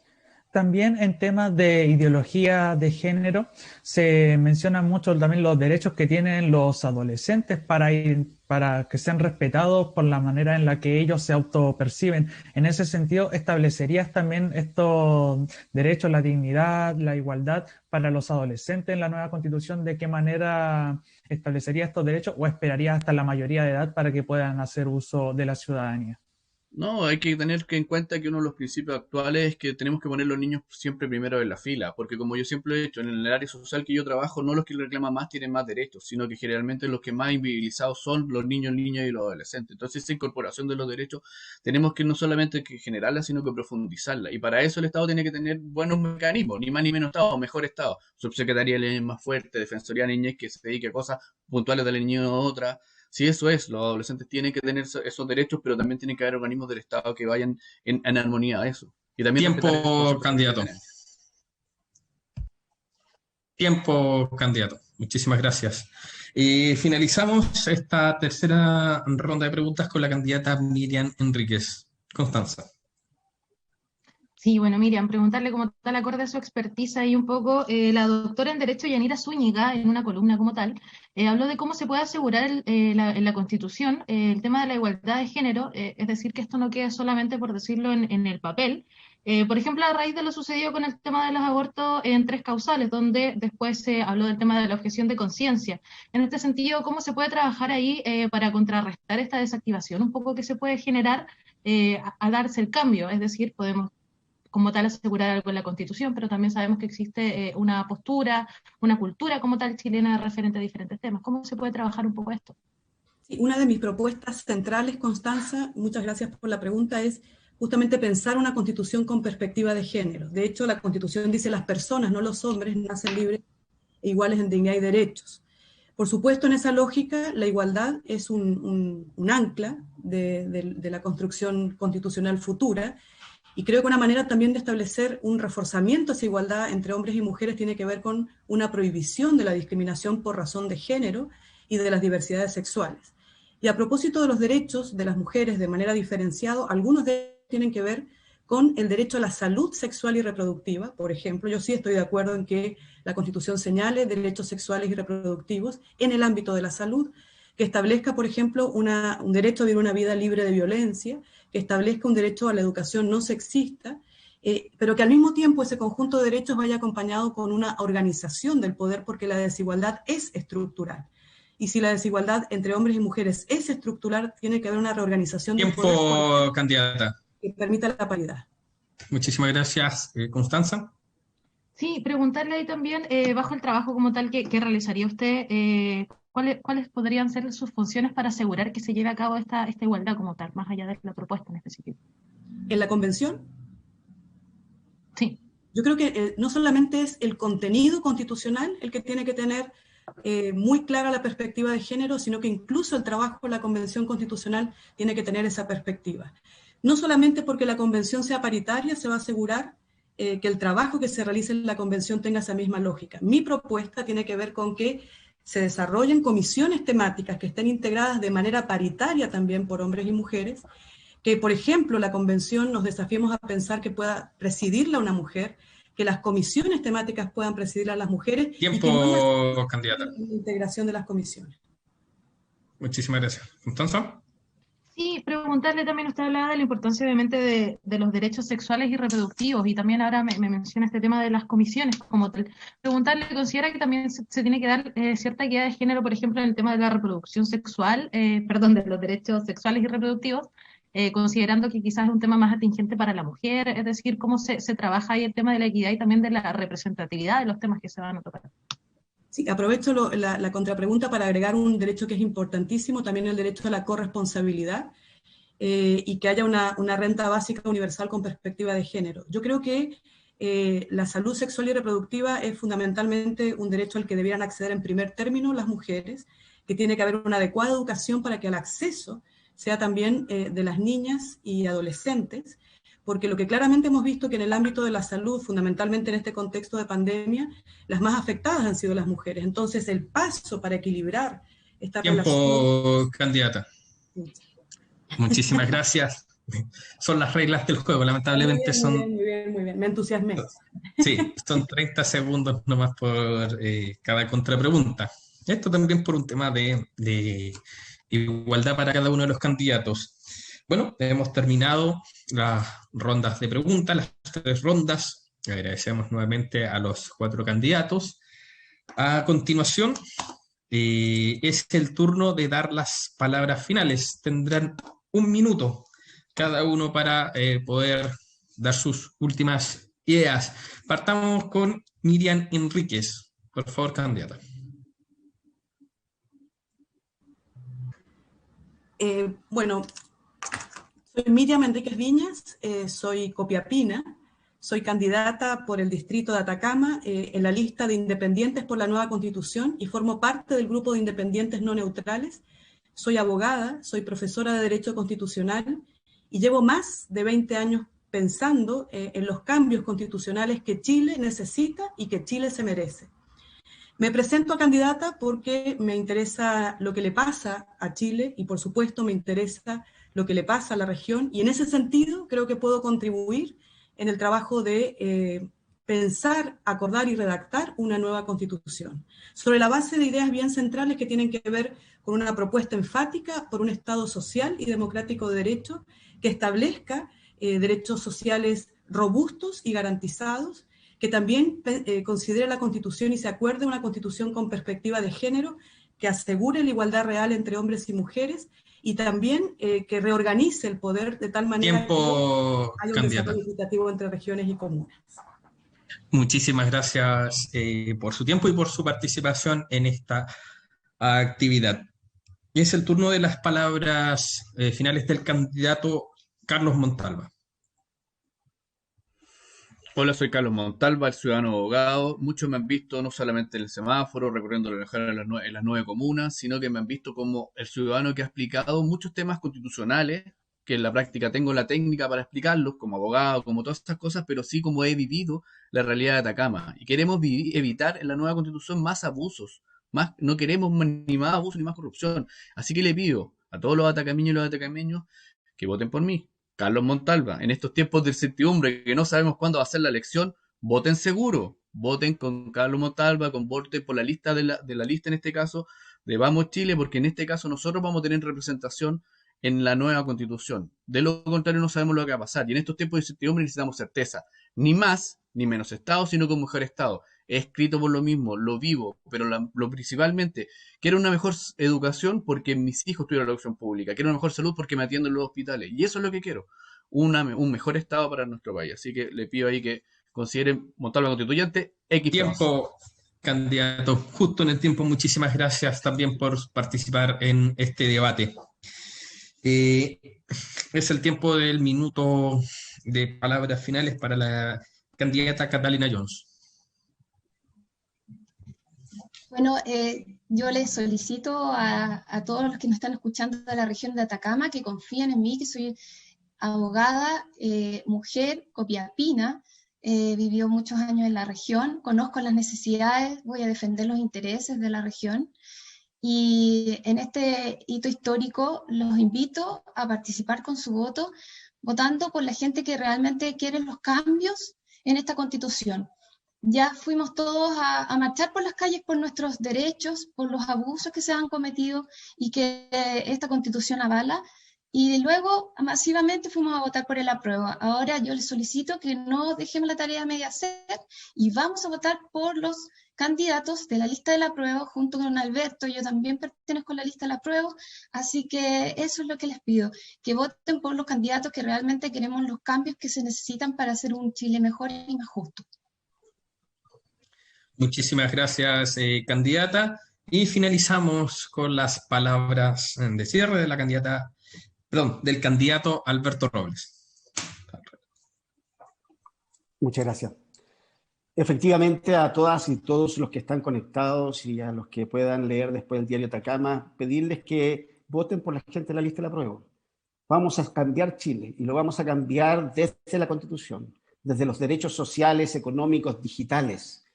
También en temas de ideología de género se mencionan mucho también los derechos que tienen los adolescentes para que sean respetados por la manera en la que ellos se autoperciben. En ese sentido, ¿establecerías también estos derechos, la dignidad, la igualdad para los adolescentes en la nueva Constitución? ¿De qué manera establecerías estos derechos o esperarías hasta la mayoría de edad para que puedan hacer uso de la ciudadanía? No, hay que tener en cuenta que uno de los principios actuales es que tenemos que poner los niños siempre primero en la fila, porque como yo siempre he dicho, en el área social que yo trabajo, no los que reclaman más tienen más derechos, sino que generalmente los que más invisibilizados son los niños, niñas y los adolescentes. Entonces, esa incorporación de los derechos tenemos que no solamente que generarla, sino que profundizarla. Y para eso el Estado tiene que tener buenos mecanismos, ni más ni menos Estado, mejor Estado. Subsecretaría de Leyes más fuerte, Defensoría de Niñez que se dedique a cosas puntuales de la niñez a otra. Sí, eso es, los adolescentes tienen que tener esos derechos, pero también tienen que haber organismos del Estado que vayan en armonía a eso. Y también Tiempo, candidato. Tiempo, candidato. Muchísimas gracias. Finalizamos esta tercera ronda de preguntas con la candidata Miriam Enríquez. Constanza. Sí, bueno, Miriam, preguntarle cómo tal acorde a su expertise y un poco, la doctora en Derecho Yanira Zúñiga, en una columna como tal, habló de cómo se puede asegurar en la Constitución el tema de la igualdad de género, es decir, que esto no quede solamente por decirlo en el papel. Por ejemplo, a raíz de lo sucedido con el tema de los abortos en 3 causales, donde después se habló del tema de la objeción de conciencia. En este sentido, ¿cómo se puede trabajar ahí para contrarrestar esta desactivación un poco que se puede generar al darse el cambio? Es decir, podemos como tal asegurar algo en la Constitución, pero también sabemos que existe una postura, una cultura como tal chilena referente a diferentes temas. ¿Cómo se puede trabajar un poco esto? Una de mis propuestas centrales, Constanza, muchas gracias por la pregunta, es justamente pensar una constitución con perspectiva de género. De hecho, la constitución dice las personas, no los hombres, nacen libres e iguales en dignidad y derechos. Por supuesto, en esa lógica, la igualdad es un ancla de la construcción constitucional futura, y creo que una manera también de establecer un reforzamiento de esa igualdad entre hombres y mujeres tiene que ver con una prohibición de la discriminación por razón de género y de las diversidades sexuales. Y a propósito de los derechos de las mujeres de manera diferenciada, algunos de ellos tienen que ver con el derecho a la salud sexual y reproductiva. Por ejemplo, yo sí estoy de acuerdo en que la Constitución señale derechos sexuales y reproductivos en el ámbito de la salud, que establezca, por ejemplo, un derecho a vivir una vida libre de violencia, que establezca un derecho a la educación no sexista, pero que al mismo tiempo ese conjunto de derechos vaya acompañado con una organización del poder, porque la desigualdad es estructural. Y si la desigualdad entre hombres y mujeres es estructural, tiene que haber una reorganización del poder. Tiempo, candidata. Que permita la paridad. Muchísimas gracias, Constanza. Sí, preguntarle ahí también, bajo el trabajo como tal que realizaría usted, ¿cuáles podrían ser sus funciones para asegurar que se lleve a cabo esta igualdad como tal, más allá de la propuesta en específico? ¿En la convención? Sí. Yo creo que no solamente es el contenido constitucional el que tiene que tener muy clara la perspectiva de género, sino que incluso el trabajo de la Convención Constitucional tiene que tener esa perspectiva. No solamente porque la convención sea paritaria se va a asegurar que el trabajo que se realice en la convención tenga esa misma lógica. Mi propuesta tiene que ver con que se desarrollen comisiones temáticas que estén integradas de manera paritaria también por hombres y mujeres, que por ejemplo la convención nos desafiemos a pensar que pueda presidirla una mujer, que las comisiones temáticas puedan presidir a las mujeres. Tiempo, y que no haya candidata. integración de las comisiones. Muchísimas gracias. ¿Entonces? Sí, preguntarle también, usted hablaba de la importancia obviamente de los derechos sexuales y reproductivos, y también ahora me menciona este tema de las comisiones como tal. Preguntarle, ¿considera que también se tiene que dar cierta equidad de género, por ejemplo, en el tema de la reproducción sexual, de los derechos sexuales y reproductivos, considerando que quizás es un tema más atingente para la mujer? Es decir, ¿cómo se trabaja ahí el tema de la equidad y también de la representatividad de los temas que se van a tocar? Sí, aprovecho la contrapregunta para agregar un derecho que es importantísimo, también el derecho a la corresponsabilidad, y que haya una renta básica universal con perspectiva de género. Yo creo que la salud sexual y reproductiva es fundamentalmente un derecho al que debieran acceder en primer término las mujeres, que tiene que haber una adecuada educación para que el acceso sea también de las niñas y adolescentes, porque lo que claramente hemos visto que en el ámbito de la salud, fundamentalmente en este contexto de pandemia, las más afectadas han sido las mujeres. Entonces, el paso para equilibrar esta relación... Tiempo, candidata. Muchísimas gracias. Son las reglas del juego, lamentablemente son... Muy bien, me entusiasmé. Sí, son 30 segundos nomás por cada contrapregunta. Esto también por un tema de igualdad para cada uno de los candidatos. Bueno, hemos terminado las rondas de preguntas, las 3 rondas. Agradecemos nuevamente a los 4 candidatos. A continuación, es el turno de dar las palabras finales. Tendrán 1 minuto cada uno para poder dar sus últimas ideas. Partamos con Miriam Enríquez. Por favor, candidata. Bueno, soy Miriam Enríquez Viñas, soy copiapina, soy candidata por el distrito de Atacama en la lista de independientes por la nueva Constitución y formo parte del grupo de independientes no neutrales. Soy abogada, soy profesora de Derecho Constitucional y llevo más de 20 años pensando en los cambios constitucionales que Chile necesita y que Chile se merece. Me presento a candidata porque me interesa lo que le pasa a Chile y por supuesto me interesa lo que le pasa a la región, y en ese sentido creo que puedo contribuir en el trabajo de pensar, acordar y redactar una nueva constitución, sobre la base de ideas bien centrales que tienen que ver con una propuesta enfática por un Estado social y democrático de derecho que establezca derechos sociales robustos y garantizados, que también considere la Constitución y se acuerde una Constitución con perspectiva de género que asegure la igualdad real entre hombres y mujeres, y también que reorganice el poder de tal manera que haya un desarrollo equitativo entre regiones y comunas. Muchísimas gracias por su tiempo y por su participación en esta actividad. Y es el turno de las palabras finales del candidato Carlos Montalva. Hola, soy Carlos Montalva, el ciudadano abogado. Muchos me han visto no solamente en el semáforo, recorriendo la en las 9 comunas, sino que me han visto como el ciudadano que ha explicado muchos temas constitucionales, que en la práctica tengo la técnica para explicarlos, como abogado, como todas estas cosas, pero sí como he vivido la realidad de Atacama. Y queremos evitar en la nueva constitución más abusos, no queremos ni más abusos ni más corrupción. Así que le pido a todos los atacameños y los atacameños que voten por mí, Carlos Montalva. En estos tiempos de incertidumbre, que no sabemos cuándo va a ser la elección, voten seguro, voten con Carlos Montalva, voten por la lista de la lista, en este caso, de Vamos Chile, porque en este caso nosotros vamos a tener representación en la nueva constitución. De lo contrario, no sabemos lo que va a pasar. Y en estos tiempos de incertidumbre necesitamos certeza. Ni más, ni menos Estado, sino con mejor Estado. He escrito por lo mismo, lo vivo, pero lo principalmente, quiero una mejor educación porque mis hijos tuvieron la educación pública. Quiero una mejor salud porque me atienden en los hospitales. Y eso es lo que quiero. Un mejor Estado para nuestro país. Así que le pido ahí que consideren Montalva constituyente X. Tiempo, candidato, justo en el tiempo. Muchísimas gracias también por participar en este debate. Es el tiempo del minuto de palabras finales para la candidata Catalina Jones. Bueno, yo les solicito a todos los que nos están escuchando de la región de Atacama que confíen en mí, que soy abogada, mujer, copiapina, vivió muchos años en la región, conozco las necesidades, voy a defender los intereses de la región. Y en este hito histórico los invito a participar con su voto, votando por la gente que realmente quiere los cambios en esta Constitución. Ya fuimos todos a marchar por las calles por nuestros derechos, por los abusos que se han cometido y que esta Constitución avala, y luego masivamente fuimos a votar por el apruebo. Ahora yo les solicito que no dejemos la tarea a media hacer y vamos a votar por los candidatos de la lista del apruebo junto con Alberto. Yo también pertenezco a la lista del apruebo, así que eso es lo que les pido, que voten por los candidatos que realmente queremos los cambios que se necesitan para hacer un Chile mejor y más justo. Muchísimas gracias, candidata. Y finalizamos con las palabras de cierre de la candidata, perdón, del candidato Alberto Robles. Muchas gracias. Efectivamente, a todas y todos los que están conectados y a los que puedan leer después el diario Atacama, pedirles que voten por la gente de la lista de la prueba. Vamos a cambiar Chile y lo vamos a cambiar desde la Constitución, desde los derechos sociales, económicos, digitales.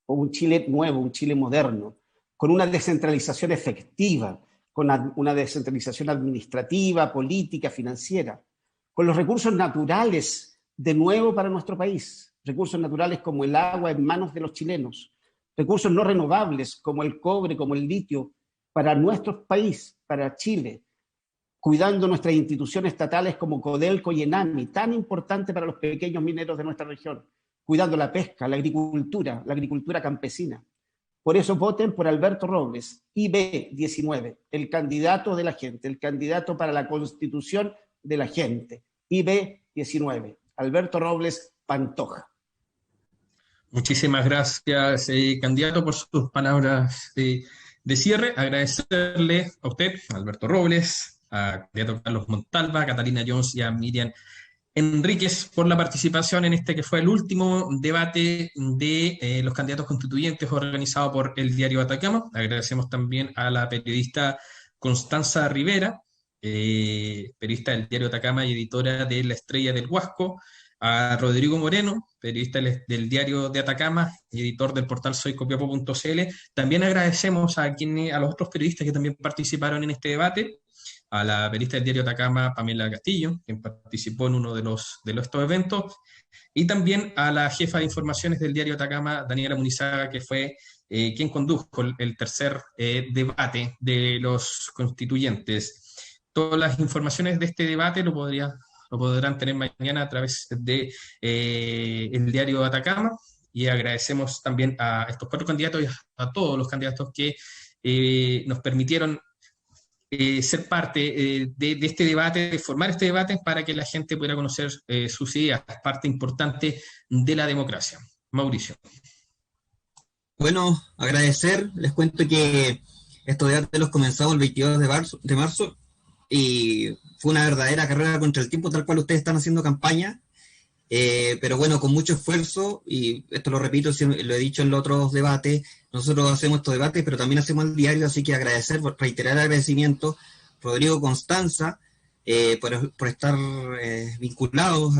Un Chile nuevo, un Chile moderno, con una descentralización efectiva, con una descentralización administrativa, política, financiera, con los recursos naturales de nuevo para nuestro país, recursos naturales como el agua en manos de los chilenos, recursos no renovables como el cobre, como el litio, para nuestro país, para Chile, cuidando nuestras instituciones estatales como Codelco y Enami, tan importante para los pequeños mineros de nuestra región, cuidando la pesca, la agricultura campesina. Por eso voten por Alberto Robles, IB19, el candidato de la gente, el candidato para la Constitución de la gente, IB19, Alberto Robles Pantoja. Muchísimas gracias, candidato, por sus palabras de cierre. Agradecerle a usted, Alberto Robles, a candidato Carlos Montalva, a Catalina Jones y a Miriam Enríquez por la participación en este que fue el último debate de los candidatos constituyentes organizado por el diario Atacama. Agradecemos también a la periodista Constanza Rivera, periodista del diario Atacama y editora de La Estrella del Huasco, a Rodrigo Moreno, periodista del diario de Atacama y editor del portal soycopiapo.cl. También agradecemos a los otros periodistas que también participaron en este debate, a la periodista del diario Atacama, Pamela Castillo, quien participó en uno de estos eventos, y también a la jefa de informaciones del diario Atacama, Daniela Munizaga, que fue quien condujo el tercer debate de los constituyentes. Todas las informaciones de este debate lo podrán tener mañana a través de el diario Atacama, y agradecemos también a estos 4 candidatos y a todos los candidatos que nos permitieron ser parte de este debate, de formar este debate para que la gente pueda conocer sus ideas, parte importante de la democracia. Mauricio. Bueno, agradecer, les cuento que Estos debates los comenzamos el 22 de marzo y fue una verdadera carrera contra el tiempo, tal cual ustedes están haciendo campaña, pero bueno, con mucho esfuerzo, y esto lo repito, lo he dicho en los otros debates, nosotros hacemos estos debates, pero también hacemos el diario, así que reiterar agradecimiento, Rodrigo, Constanza, por estar vinculados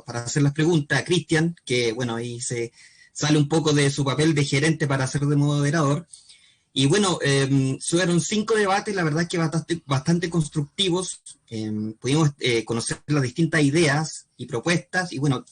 para hacer las preguntas, a Cristian, que bueno, ahí se sale un poco de su papel de gerente para ser de moderador. Y bueno, fueron 5 debates, la verdad es que bastante constructivos, pudimos conocer las distintas ideas y propuestas, y bueno,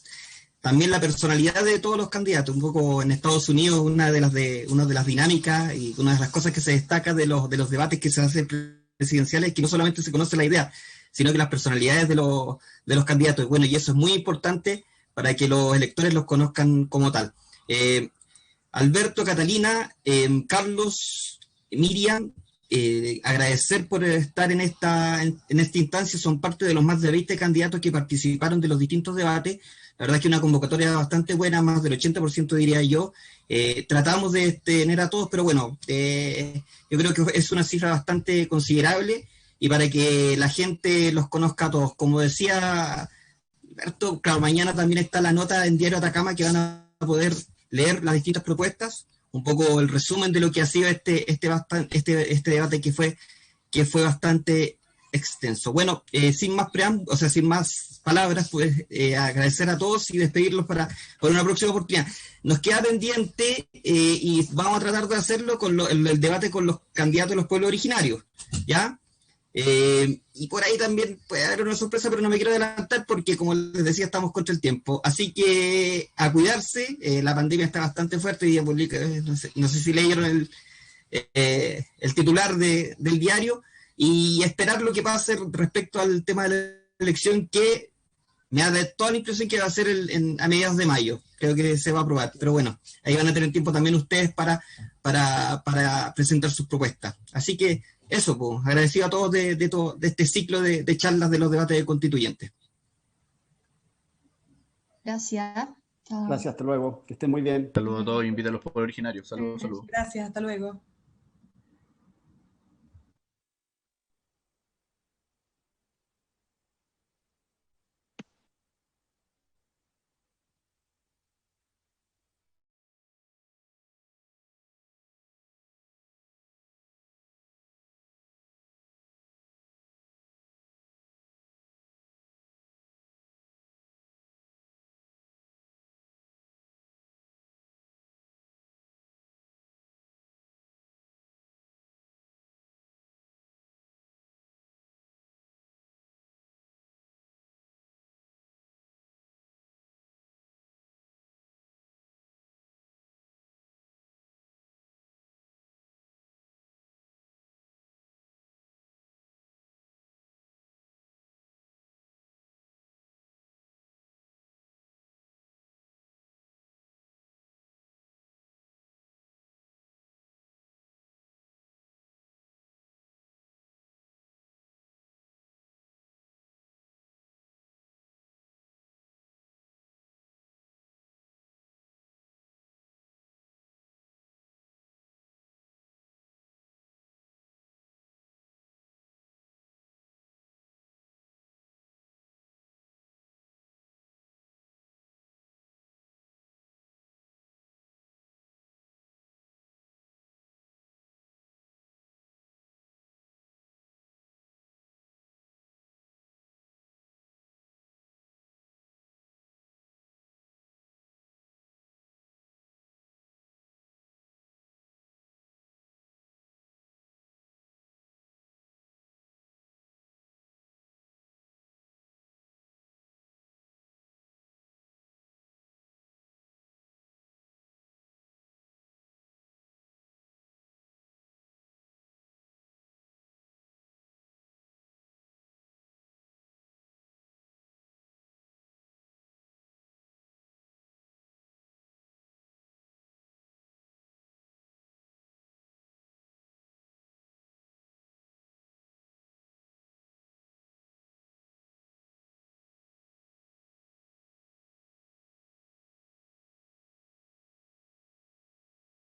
también la personalidad de todos los candidatos. Un poco en Estados Unidos, una de las dinámicas y una de las cosas que se destaca de los debates que se hacen presidenciales es que no solamente se conoce la idea, sino que las personalidades de los candidatos. Y bueno, y eso es muy importante para que los electores los conozcan como tal. Alberto, Catalina, Carlos, Miriam, agradecer por estar en esta instancia. Son parte de los más de 20 candidatos que participaron de los distintos debates. La verdad es que una convocatoria bastante buena, más del 80% diría yo. Tratamos de tener a todos, pero bueno, yo creo que es una cifra bastante considerable, y para que la gente los conozca a todos. Como decía Alberto, claro, mañana también está la nota en Diario Atacama, que van a poder leer las distintas propuestas, un poco el resumen de lo que ha sido este debate que fue bastante extenso. Bueno, sin más sin más palabras, pues agradecer a todos y despedirlos por una próxima oportunidad. Nos queda pendiente, y vamos a tratar de hacerlo con el debate con los candidatos de los pueblos originarios, ¿ya? Y por ahí también puede haber una sorpresa, pero no me quiero adelantar porque, como les decía, estamos contra el tiempo. Así que a cuidarse, la pandemia está bastante fuerte, y no sé si leyeron el titular del diario, y esperar lo que pase respecto al tema de la elección, que me da toda la impresión que va a ser a mediados de mayo. Creo que se va a aprobar, pero bueno, ahí van a tener tiempo también ustedes para presentar sus propuestas. Así que eso, pues, agradecido a todos de este ciclo de charlas de los debates constituyentes. Gracias. Chao. Gracias, hasta luego. Que estén muy bien. Saludos a todos y invita a los pueblos originarios. Saludos, saludos. Gracias, hasta luego.